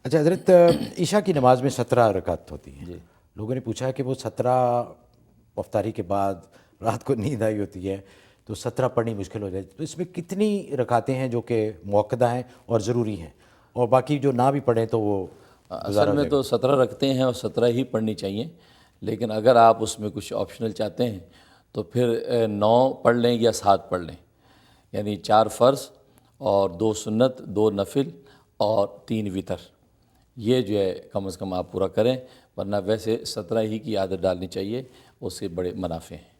اچھا حضرت, عشاء کی نماز میں 17 رکعت ہوتی ہیں. جی, لوگوں نے پوچھا کہ وہ 17 افطاری کے بعد رات کو نیند آئی ہوتی ہے تو 17 پڑھنی مشکل ہو جاتی ہے, تو اس میں کتنی رکعتیں ہیں جو کہ موقدہ ہیں اور ضروری ہیں, اور باقی جو نہ بھی پڑھیں تو وہ اصل میں تو 17 رکھتے ہیں اور 17 ہی پڑھنی چاہیے. لیکن اگر آپ اس میں کچھ آپشنل چاہتے ہیں تو پھر 9 پڑھ لیں یا 7 پڑھ لیں, یعنی 4 فرض اور 2 سنت, 2 نفل اور 3 وتر. یہ جو ہے کم از کم آپ پورا کریں, ورنہ ویسے 17 ہی کی عادت ڈالنی چاہیے, اس سے بڑے منافع ہیں.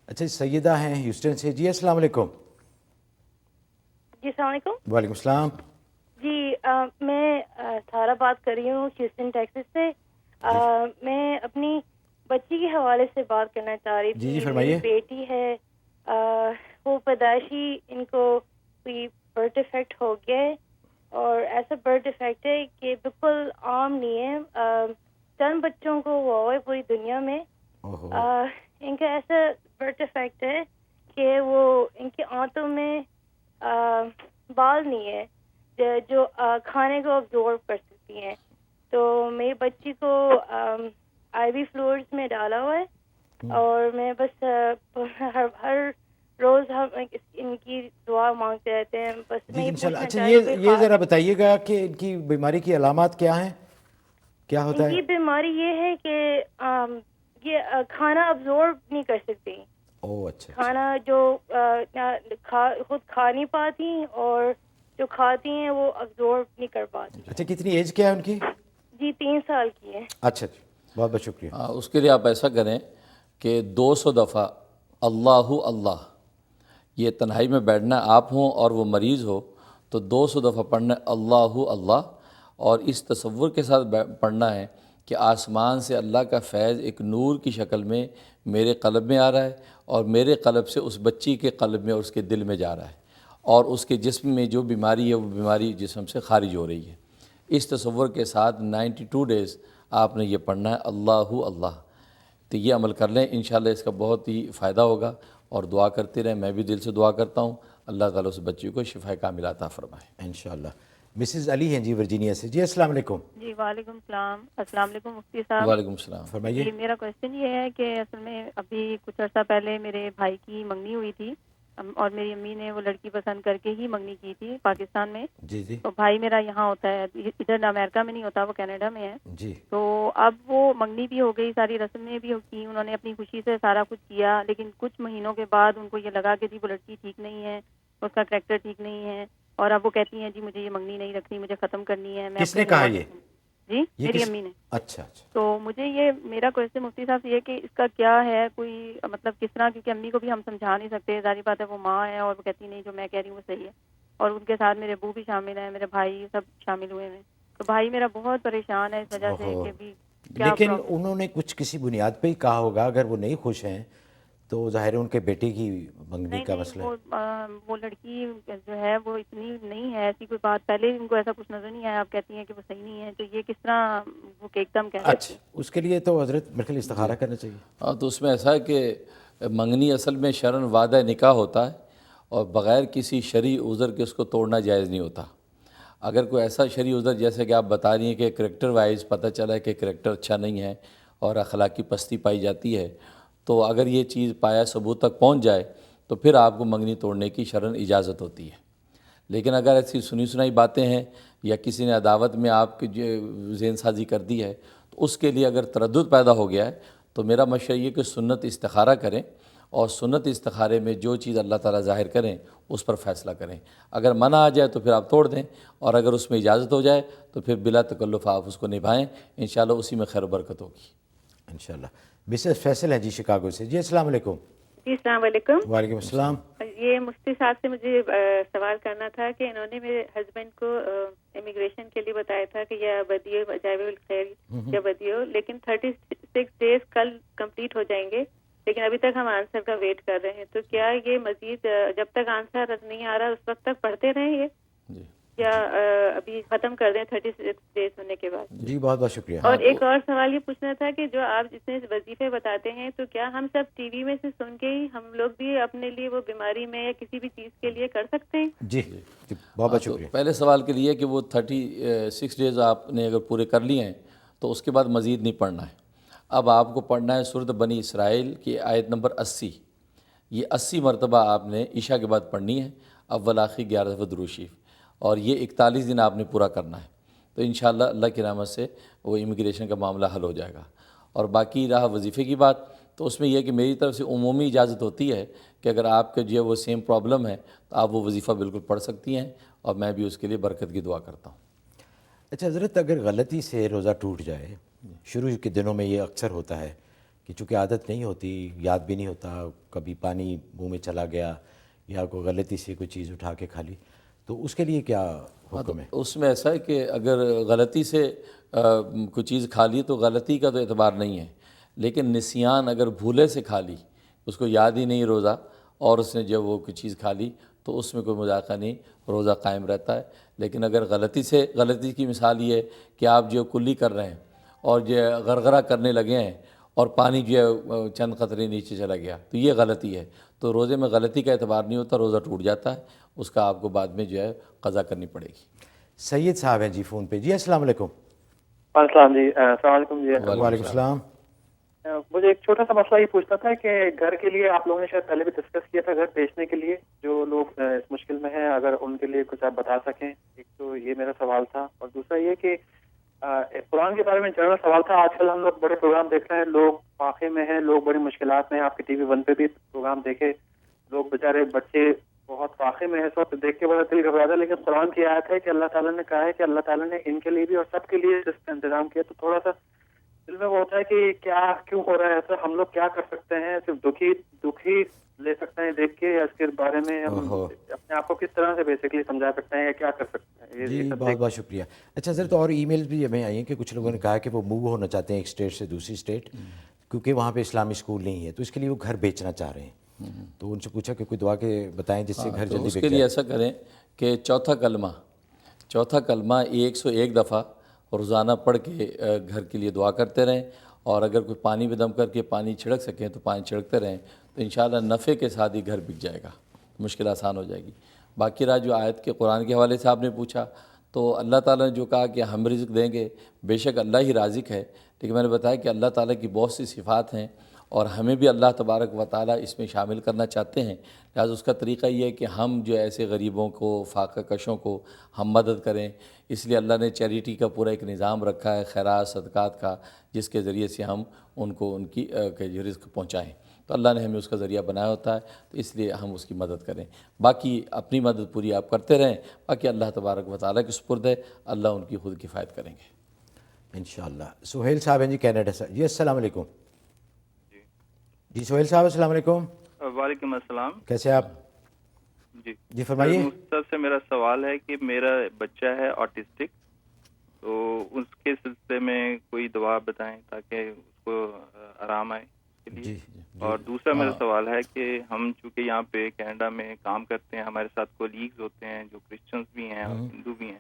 اچھا, سیدہ ہیں ہیوسٹن سے. جی السلام علیکم. جی السلام علیکم. وعلیکم السلام. جی میں سارا بات کر رہی ہوں ہیوسٹن ٹیکسس سے. میں اپنی بچی کے حوالے سے بات کرنا چاہ رہی تھی. جی فرمائیے. میری بیٹی ہے, وہ پیدائشی ان کو کوئی برتھ ڈیفیکٹ ہو گیا ہے, اور ایسا برتھ ڈیفیکٹ ہے کہ بالکل عام نہیں ہے. چند بچوں کو ہوا ہے پوری دنیا میں. ان کا ایسا برتھ ڈیفیکٹ ہے کہ وہ ان کی آنتوں میں بال نہیں ہے جو کھانے کو ابزورب کر سکتی ہیں. تو میری بچی کو آئی وی فلوئڈز میں ڈالا ہوا ہے, اور میں بس ہر روز ہم ان کی دعا مانگتے رہتے ہیں. انشاءاللہ. پوچھنا اچھا چاہ رہی تھی یہ ذرا بتائیے گا کہ ان کی بیماری کی علامات کیا ہیں, کیا ہوتا ان ہے؟ کی بیماری یہ ہے کہ یہ کھانا ابزورب نہیں کر سکتی. اچھا. کھانا جو خود کھا نہیں پاتی اور جو کھاتی ہیں وہ ابزورب نہیں کر پاتی. اچھا کتنی ایج کیا ہے ان کی؟ جی 3 سال کی ہے. اچھا بہت بہت شکریہ. اس کے لیے آپ ایسا کریں کہ 200 دفعہ اللہ اللہ, یہ تنہائی میں بیٹھنا آپ ہوں اور وہ مریض ہو تو 200 دفعہ پڑھنا اللہ اللہ, اور اس تصور کے ساتھ پڑھنا ہے کہ آسمان سے اللہ کا فیض ایک نور کی شکل میں میرے قلب میں آ رہا ہے اور میرے قلب سے اس بچی کے قلب میں اور اس کے دل میں جا رہا ہے, اور اس کے جسم میں جو بیماری ہے وہ بیماری جسم سے خارج ہو رہی ہے. اس تصور کے ساتھ 92 ڈیز آپ نے یہ پڑھنا ہے اللہ اللہ. تو یہ عمل کر لیں, انشاءاللہ اس کا بہت ہی فائدہ ہوگا, اور دعا کرتے رہیں. میں بھی دل سے دعا کرتا ہوں اللہ تعالیٰ اس بچی کو شفا کاملہ عطا فرمائے انشاءاللہ. مسز علی ہیں جی ورجینیا سے. جی السلام علیکم. جی وعلیکم السلام. السلام علیکم مفتی صاحب. وعلیکم السلام. فرمائیے. جی میرا کویشچن یہ ہے کہ اصل میں ابھی کچھ عرصہ پہلے میرے بھائی کی منگنی ہوئی تھی, اور میری امی نے وہ لڑکی پسند کر کے ہی منگنی کی تھی پاکستان میں. جی جی. تو بھائی میرا یہاں ہوتا ہے, ادھر امریکہ میں نہیں ہوتا, وہ کینیڈا میں ہے. جی. تو اب وہ منگنی بھی ہو گئی, ساری رسمیں بھی کی, انہوں نے اپنی خوشی سے سارا کچھ کیا, لیکن کچھ مہینوں کے بعد ان کو یہ لگا کہ جی وہ لڑکی ٹھیک نہیں ہے, اس کا کریکٹر ٹھیک نہیں ہے, اور اب وہ کہتی ہیں جی مجھے یہ منگنی نہیں رکھنی, مجھے ختم کرنی ہے. کس نے کہا یہ؟ جی میری امی نے. اچھا. تو مجھے یہ میرا کویشچن مفتی صاحب یہ کہ اس کا کیا ہے, کوئی مطلب کس طرح, کیونکہ امی کو بھی ہم سمجھا نہیں سکتے, ظاہری بات ہے وہ ماں ہے اور وہ کہتی نہیں جو میں کہہ رہی ہوں وہ صحیح ہے, اور ان کے ساتھ میرے ابو بھی شامل ہیں, میرے بھائی سب شامل ہوئے ہیں. تو بھائی میرا بہت پریشان ہے اس وجہ سے کہ بھی لیکن انہوں نے کچھ کسی بنیاد پہ ہی کہا ہوگا, اگر وہ نہیں خوش ہیں تو ظاہر ان کے بیٹے کی منگنی کا مسئلہ ہے. وہ لڑکی جو ہے وہ اتنی نہیں ہے, ایسی کوئی بات پہلے ان کو ایسا کچھ نظر نہیں آیا, آپ کہتی ہیں کہ وہ صحیح نہیں ہے, تو یہ کس طرح وہ ایک دم کہہ رہے ہیں. اچھا اس کے لیے تو حضرت میرے خیال استخارہ کرنا چاہیے. ہاں تو اس میں ایسا ہے کہ منگنی اصل میں شرعاً وعدہ نکاح ہوتا ہے, اور بغیر کسی شرعی عذر کے اس کو توڑنا جائز نہیں ہوتا. اگر کوئی ایسا شرعی عذر جیسے کہ آپ بتا رہی ہیں کہ کریکٹر وائز پتہ چلا ہے کہ کریکٹر اچھا نہیں ہے اور اخلاقی پستی پائی جاتی ہے, تو اگر یہ چیز پایا ثبوت تک پہنچ جائے تو پھر آپ کو منگنی توڑنے کی شرعاً اجازت ہوتی ہے. لیکن اگر ایسی سنی سنائی باتیں ہیں یا کسی نے عداوت میں آپ کی ذہن سازی کر دی ہے, تو اس کے لیے اگر تردد پیدا ہو گیا ہے تو میرا مشورہ یہ کہ سنت استخارہ کریں, اور سنت استخارے میں جو چیز اللہ تعالیٰ ظاہر کریں اس پر فیصلہ کریں. اگر منع آ جائے تو پھر آپ توڑ دیں, اور اگر اس میں اجازت ہو جائے تو پھر بلا تکلف آپ اس کو نبھائیں, انشاءاللہ اسی میں خیر و برکت ہوگی انشاءاللہ. مسز فیصل ہیں جی شکاگو سے. جی السلام علیکم. جی السلام علیکم. وعلیکم السلام. یہ مفتی صاحب سے مجھے سوال کرنا تھا کہ انہوں نے میرے ہسبینڈ کو امیگریشن کے لیے بتایا تھا کہ یا بدیو جائب الخیر یا بدیو, لیکن 36 ڈیز کل کمپلیٹ ہو جائیں گے, لیکن ابھی تک ہم آنسر کا ویٹ کر رہے ہیں. تو کیا یہ مزید جب تک آنسر نہیں آ رہا اس وقت تک پڑھتے رہیں یہ, یا ابھی ختم کر دیں 36 ڈیز ہونے کے بعد؟ جی بہت بہت شکریہ. اور ایک اور سوال یہ پوچھنا تھا کہ جو آپ جتنے وظیفے بتاتے ہیں تو کیا ہم سب ٹی وی میں سے سن کے ہی ہم لوگ بھی اپنے لیے وہ بیماری میں یا کسی بھی چیز کے لیے کر سکتے ہیں؟ جی بہت بہت شکریہ. پہلے سوال کے لیے کہ وہ 36 ڈیز آپ نے اگر پورے کر لیے ہیں تو اس کے بعد مزید نہیں پڑھنا ہے. اب آپ کو پڑھنا ہے سورۃ بنی اسرائیل کی آیت نمبر 80. یہ 80 مرتبہ آپ نے عشاء کے بعد پڑھنی ہے, اول آخر 11 دفعہ درود شریف, اور یہ 41 دن آپ نے پورا کرنا ہے. تو انشاءاللہ اللہ کی رحمت سے وہ امیگریشن کا معاملہ حل ہو جائے گا. اور باقی رہا وظیفے کی بات, تو اس میں یہ کہ میری طرف سے عمومی اجازت ہوتی ہے کہ اگر آپ کے جو وہ سیم پرابلم ہے تو آپ وہ وظیفہ بالکل پڑھ سکتی ہیں, اور میں بھی اس کے لیے برکت کی دعا کرتا ہوں. اچھا حضرت, اگر غلطی سے روزہ ٹوٹ جائے, شروع کے دنوں میں یہ اکثر ہوتا ہے کہ چونکہ عادت نہیں ہوتی, یاد بھی نہیں ہوتا, کبھی پانی منہ میں چلا گیا یا کوئی غلطی سے کوئی چیز اٹھا کے کھا لی, تو اس کے لیے کیا حکم ہے؟ اس میں ایسا ہے کہ اگر غلطی سے کوئی چیز کھا لی تو غلطی کا تو اعتبار نہیں ہے, لیکن نسیان اگر بھولے سے کھا لی, اس کو یاد ہی نہیں روزہ, اور اس نے جب وہ کوئی چیز کھا لی تو اس میں کوئی مذاقہ نہیں, روزہ قائم رہتا ہے. لیکن اگر غلطی کی مثال یہ ہے کہ آپ جو کلی کر رہے ہیں اور جو غرغرہ کرنے لگے ہیں اور پانی جو ہے چند قطرے نیچے چلا گیا, تو یہ غلطی ہے. تو روزے میں غلطی کا اعتبار نہیں ہوتا, روزہ ٹوٹ جاتا ہے, اس کا آپ کو بعد میں جو ہے قضا کرنی پڑے گی. سید صاحب ہیں جی فون پہ. جی السلام علیکم. السلام جی. السلام علیکم جی. وعلیکم السلام. مجھے ایک چھوٹا سا مسئلہ یہ پوچھنا تھا کہ گھر کے لیے آپ لوگوں نے شاید پہلے بھی ڈسکس کیا تھا، گھر بیچنے کے لیے جو لوگ اس مشکل میں ہیں، اگر ان کے لیے کچھ آپ بتا سکیں. ایک تو یہ میرا سوال تھا، اور دوسرا یہ کہ قرآن کے بارے میں جنرل سوال تھا. آج کل ہم لوگ بڑے پروگرام دیکھ رہے ہیں، لوگ فاقے میں ہیں، لوگ بڑی مشکلات میں ہیں. آپ کے ٹی وی 1 پہ بھی پروگرام دیکھے، لوگ بیچارے بچے بہت فاقے میں ہیں. اس وقت دیکھ کے بڑا دل گھبراتا ہے، لیکن قرآن کی آیت ہے کہ اللہ تعالیٰ نے کہا ہے کہ اللہ تعالیٰ نے ان کے لیے بھی اور سب کے لیے اس کا انتظام کیا. تو تھوڑا سا دل میں وہ ہوتا ہے کہ کیا کیوں ہو رہا ہے ایسا، ہم لوگ کیا کر سکتے ہیں؟ صرف دکھی لے سکتے ہیں دیکھ کے، یا اس کے بارے میں ہم اپنے آپ کو کس طرح سے بیسکلی سمجھا سکتے ہیں یا کیا کر سکتے ہیں؟ جی بہت بہت شکریہ. اچھا حضرت، اور ای میلز بھی ہمیں آئی ہیں کہ کچھ لوگوں نے کہا کہ وہ موو ہونا چاہتے ہیں ایک اسٹیٹ سے دوسری اسٹیٹ، کیونکہ وہاں پہ اسلامی اسکول نہیں ہے، تو اس کے لیے وہ گھر بیچنا چاہ رہے ہیں. تو ان سے پوچھا کہ کوئی دعا کے بتائیں جس سے گھر جلدی اس کے لیے ایسا کریں کہ چوتھا کلمہ 101 دفعہ روزانہ پڑھ کے گھر کے لیے دعا کرتے رہیں، اور اگر کوئی پانی میں دم کر کے پانی چھڑک سکیں تو پانی چھڑکتے رہیں، تو انشاءاللہ نفع کے ساتھ ہی گھر بک جائے گا، مشکل آسان ہو جائے گی. باقی رہا جو آیت کے قرآن کے حوالے سے آپ نے پوچھا، تو اللہ تعالیٰ نے جو کہا کہ ہم رزق دیں گے، بے شک اللہ ہی رازق ہے. لیکن میں نے بتایا کہ اللہ تعالیٰ کی بہت سی صفات ہیں، اور ہمیں بھی اللہ تبارک و تعالیٰ اس میں شامل کرنا چاہتے ہیں. لہٰذا اس کا طریقہ یہ ہے کہ ہم جو ایسے غریبوں کو، فاقہ کشوں کو ہم مدد کریں. اس لیے اللہ نے چیریٹی کا پورا ایک نظام رکھا ہے، خیرات صدقات کا، جس کے ذریعے سے ہم ان کو ان کی رزق پہنچائیں. تو اللہ نے ہمیں اس کا ذریعہ بنایا ہوتا ہے، تو اس لیے ہم اس کی مدد کریں. باقی اپنی مدد پوری آپ کرتے رہیں، باقی اللہ تبارک و تعالیٰ کے سپرد ہے، اللہ ان کی خود کفایت کریں گے انشاءاللہ. سہیل صاحب ہیں جی کینیڈا سے. جی السلام علیکم. جی سہیل صاحب السلام علیکم. وعلیکم السلام. کیسے آپ؟ جی فرمائیے. مفتی سے میرا سوال ہے کہ میرا بچہ ہے آٹسٹک، تو اس کے سلسلے میں کوئی دعا بتائیں تاکہ اس کو آرام آئے اس کے لیے. اور دوسرا میرا سوال ہے کہ ہم چونکہ یہاں پہ کینیڈا میں کام کرتے ہیں، ہمارے ساتھ کولیگز ہوتے ہیں جو کرسچنس بھی ہیں اور ہندو بھی ہیں.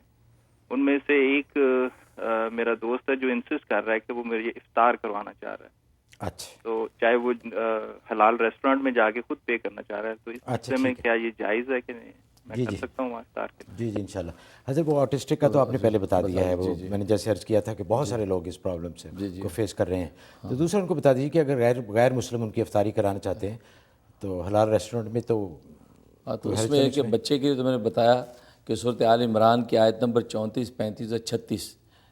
ان میں سے ایک میرا دوست ہے جو انسسٹ کر رہا ہے کہ وہ میرے افطار کروانا چاہ رہا ہے. اچھا. تو چاہے وہ حلال ریسٹورینٹ میں جا کے خود پے کرنا چاہ رہا ہے، تو اس سلسلے میں کیا یہ جائز ہے کہ نہیں؟ میں کر سکتا ہوں وہاں افطار کے لیے؟ جی انشاءاللہ. حضرت وہ آٹسٹک کا تو آپ نے پہلے بتا دیا ہے، وہ میں نے جیسے عرض کیا تھا کہ بہت سارے لوگ اس پرابلم سے کو فیس کر رہے ہیں. تو دوسرا ان کو بتا دیجیے کہ اگر غیر مسلم ان کی افطاری کرانا چاہتے ہیں تو حلال ریسٹورینٹ میں تو اس میں کہ بچے کے لیے تو میں نے بتایا کہ صورت آل عمران کی آیت نمبر 34، 35 اور 36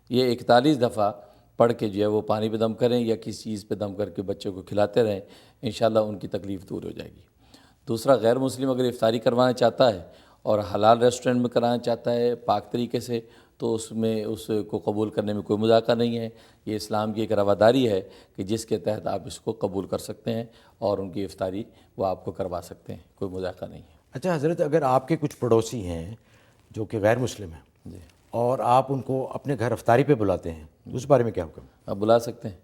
یہ 41 دفعہ پڑھ کے جو ہے وہ پانی پہ دم کریں یا کسی چیز پہ دم کر کے بچوں کو کھلاتے رہیں، انشاءاللہ ان کی تکلیف دور ہو جائے گی. دوسرا غیر مسلم اگر افطاری کروانا چاہتا ہے اور حلال ریسٹورینٹ میں کرانا چاہتا ہے پاک طریقے سے، تو اس میں اس کو قبول کرنے میں کوئی مذاکرہ نہیں ہے. یہ اسلام کی ایک رواداری ہے کہ جس کے تحت آپ اس کو قبول کر سکتے ہیں اور ان کی افطاری وہ آپ کو کروا سکتے ہیں، کوئی مذاکرہ نہیں ہے. اچھا حضرت، اگر آپ کے کچھ پڑوسی ہیں جو کہ غیر مسلم ہیں اور آپ ان کو اپنے گھر افطاری پہ بلاتے ہیں، اس بارے میں کیا حکم؟ آپ بلا سکتے ہیں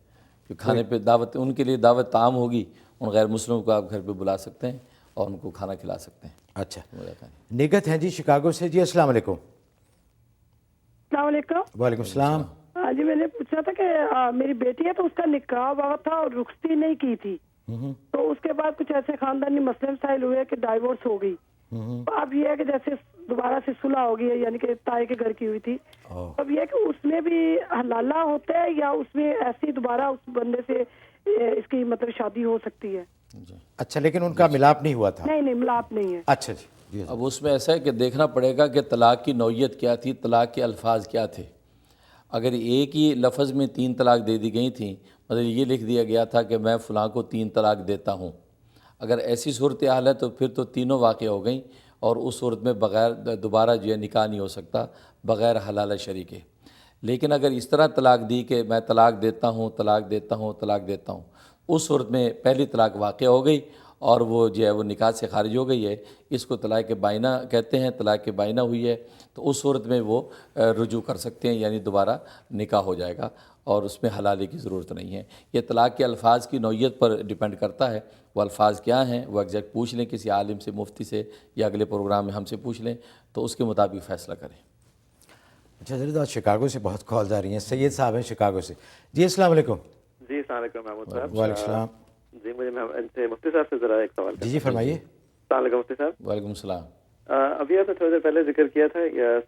کہ کھانے پہ دعوت، ان کے لیے دعوت عام ہوگی، ان غیر مسلموں کو آپ گھر پہ بلا سکتے ہیں اور ان کو کھانا کھلا سکتے ہیں. اچھا. نگت ہیں جی شکاگو سے. جی السلام علیکم. السلام علیکم. وعلیکم السلام. جی میں نے پوچھا تھا کہ میری بیٹی ہے تو اس کا نکاح ہوا تھا اور رخصتی نہیں کی تھی، تو اس کے بعد کچھ ایسے خاندانی مسئلے مسائل ہوئے کہ ڈائیورس ہو گئی. اب یہ ہے کہ جیسے دوبارہ سے صلح ہو گئی ہے، یعنی کہ تائے کے گھر کی ہوئی تھی. اب یہ کہ اس میں بھی حلالہ ہوتا ہے یا اس میں ایسی دوبارہ اس بندے سے اس کی مطلب شادی ہو سکتی ہے؟ اچھا، لیکن ان کا ملاپ نہیں ہوا تھا؟ نہیں ملاپ نہیں ہے. اچھا جی. اب اس میں ایسا ہے کہ دیکھنا پڑے گا کہ طلاق کی نوعیت کیا تھی، طلاق کے الفاظ کیا تھے. اگر ایک ہی لفظ میں 3 طلاق دے دی گئی تھیں، مطلب یہ لکھ دیا گیا تھا کہ میں فلاں کو 3 طلاق دیتا ہوں، اگر ایسی صورتحال ہے تو پھر تو تینوں واقع ہو گئیں، اور اس صورت میں بغیر دوبارہ جو ہے نکاح نہیں ہو سکتا بغیر حلال شریکے. لیکن اگر اس طرح طلاق دی کہ میں طلاق دیتا ہوں، طلاق دیتا ہوں، طلاق دیتا ہوں، اس صورت میں پہلی طلاق واقع ہو گئی اور وہ جو ہے وہ نکاح سے خارج ہو گئی ہے. اس کو طلاق بائنہ کہتے ہیں، طلاق بائنہ ہوئی ہے، تو اس صورت میں وہ رجوع کر سکتے ہیں، یعنی دوبارہ نکاح ہو جائے گا اور اس میں حلالے کی ضرورت نہیں ہے. یہ طلاق کے الفاظ کی نوعیت پر ڈیپینڈ کرتا ہے. وہ الفاظ کیا ہیں وہ ایگزیکٹ پوچھ لیں کسی عالم سے، مفتی سے، یا اگلے پروگرام میں ہم سے پوچھ لیں تو اس کے مطابق فیصلہ کریں. اچھا حضرت، آج شکاگو سے بہت کالز آ رہی ہیں. سید صاحب ہیں شکاگو سے. جی السلام علیکم. جی السلام علیکم محمود صاحب. وعلیکم السلام. جی مجھے مفتی صاحب سے ذرا ایک سوال. جی فرمائیے. السلام علیکم مفتی صاحب. وعلیکم السلام. ابھی آپ نے تھوڑی دیر پہلے ذکر کیا تھا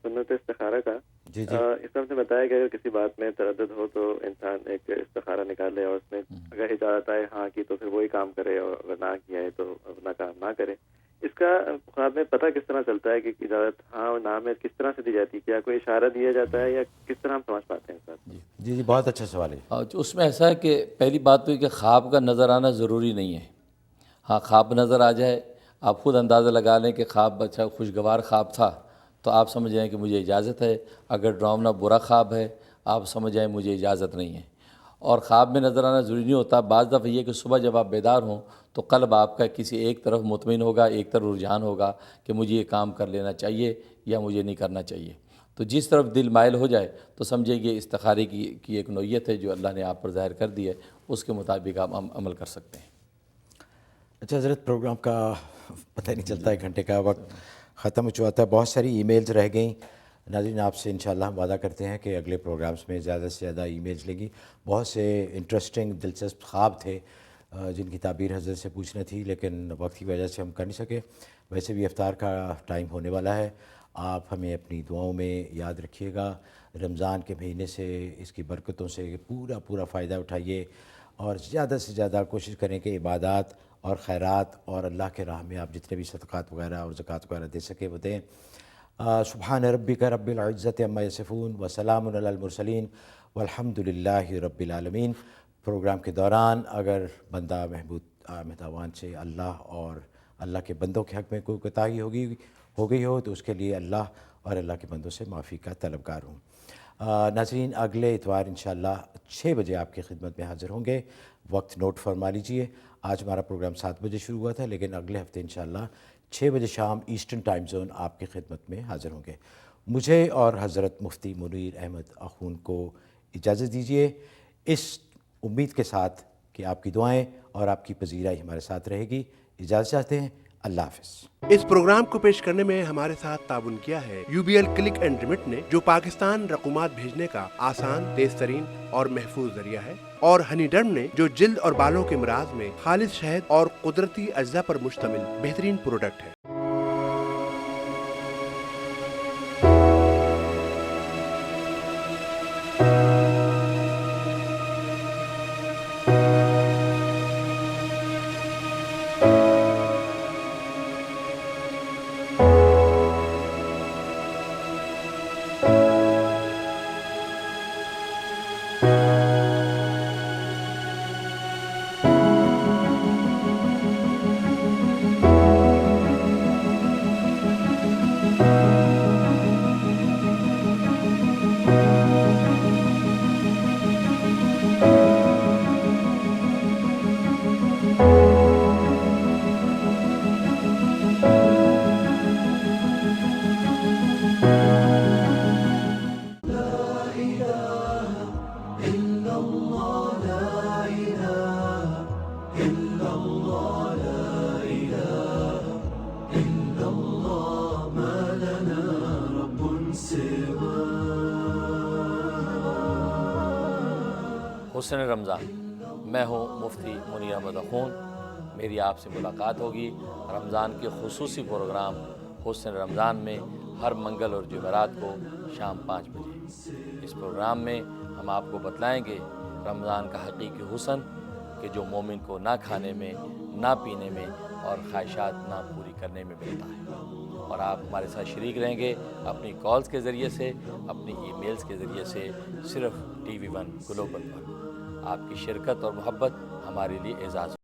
سنت استخارہ کا. جی اس میں آپ نے بتایا کہ اگر کسی بات میں تردد ہو تو انسان ایک استخارہ نکالے اور اس میں اگر اجازت آئے ہاں کی تو پھر وہی کام کرے اور اگر نہ کیا ہے تو اپنا کام نہ کرے. اس کا خواب میں پتہ کس طرح چلتا ہے کہ اجازت ہاں اور نہ میں کس طرح سے دی جاتی ہے؟ کیا کوئی اشارہ دیا جاتا ہے یا کس طرح ہم سمجھ پاتے ہیں سر؟ جی بہت اچھا سوال ہے. اس میں ایسا ہے کہ پہلی بات تو یہ کہ خواب کا نظر آنا ضروری نہیں ہے. ہاں خواب نظر آ جائے، آپ خود اندازہ لگا لیں کہ خواب اچھا خوشگوار خواب تھا تو آپ سمجھ جائیں کہ مجھے اجازت ہے. اگر ڈراؤنا برا خواب ہے آپ سمجھ جائیں مجھے اجازت نہیں ہے. اور خواب میں نظر آنا ضروری نہیں ہوتا. بعض دفعہ یہ کہ صبح جب آپ بیدار ہوں تو قلب آپ کا کسی ایک طرف مطمئن ہوگا، ایک طرف رجحان ہوگا کہ مجھے یہ کام کر لینا چاہیے یا مجھے نہیں کرنا چاہیے. تو جس طرف دل مائل ہو جائے تو سمجھے یہ استخارے کی ایک نوعیت ہے جو اللہ نے آپ پر ظاہر کر دی ہے، اس کے مطابق آپ عمل کر سکتے ہیں. اچھا حضرت، پروگرام کا پتہ نہیں چلتا، 1 گھنٹے کا وقت ختم ہو چکا ہے. بہت ساری ای میلز رہ گئیں. ناظرین آپ سے انشاءاللہ ہم وعدہ کرتے ہیں کہ اگلے پروگرامز میں زیادہ سے زیادہ ای میلز لیں گی. بہت سے انٹرسٹنگ دلچسپ خواب تھے جن کی تعبیر حضرت سے پوچھنا تھی لیکن وقت کی وجہ سے ہم کر نہیں سکے. ویسے بھی افطار کا ٹائم ہونے والا ہے. آپ ہمیں اپنی دعاؤں میں یاد رکھیے گا. رمضان کے مہینے سے اس کی برکتوں سے پورا فائدہ اٹھائیے اور زیادہ سے زیادہ کوشش کریں کہ عبادات اور خیرات اور اللہ کے راہ میں آپ جتنے بھی صدقات وغیرہ اور زکوٰۃ وغیرہ دے سکے وہ دیں. سبحان ربک رب العزت عما یصفون وسلام علی المرسلین والحمد للہ رب العالمین. پروگرام کے دوران اگر بندہ محمود احمد عوان سے اللہ اور اللہ کے بندوں کے حق میں کوئی کوتاہی ہو گئی ہو تو اس کے لیے اللہ اور اللہ کے بندوں سے معافی کا طلبگار ہوں. ناظرین اگلے اتوار انشاءاللہ 6 بجے آپ کی خدمت میں حاضر ہوں گے. وقت نوٹ فرما لیجئے. آج ہمارا پروگرام 7 بجے شروع ہوا تھا لیکن اگلے ہفتے انشاءاللہ 6 بجے شام ایسٹرن ٹائم زون آپ کی خدمت میں حاضر ہوں گے. مجھے اور حضرت مفتی منیر احمد اخون کو اجازت دیجیے اس امید کے ساتھ کہ آپ کی دعائیں اور آپ کی پذیرائی ہمارے ساتھ رہے گی. اجازت چاہتے ہیں. اللہ حافظ. اس پروگرام کو پیش کرنے میں ہمارے ساتھ تعاون کیا ہے UBL کلک اینڈ ریمٹ نے، جو پاکستان رقومات بھیجنے کا آسان، تیز ترین اور محفوظ ذریعہ ہے، اور ہنی ڈرم نے، جو جلد اور بالوں کے امراض میں خالص شہد اور قدرتی اجزاء پر مشتمل بہترین پروڈکٹ ہے. حسن رمضان. میں ہوں مفتی منیر احمد اخون. میری آپ سے ملاقات ہوگی رمضان کے خصوصی پروگرام حسن رمضان میں ہر منگل اور جمعرات کو شام 5 بجے. اس پروگرام میں ہم آپ کو بتلائیں گے رمضان کا حقیقی حسن کہ جو مومن کو نہ کھانے میں، نہ پینے میں اور خواہشات نہ پوری کرنے میں ملتا ہے. اور آپ ہمارے ساتھ شریک رہیں گے اپنی کالز کے ذریعے سے، اپنی ای میلز کے ذریعے سے، صرف TV1 گلوبل پر. آپ کی شرکت اور محبت ہمارے لیے اعزاز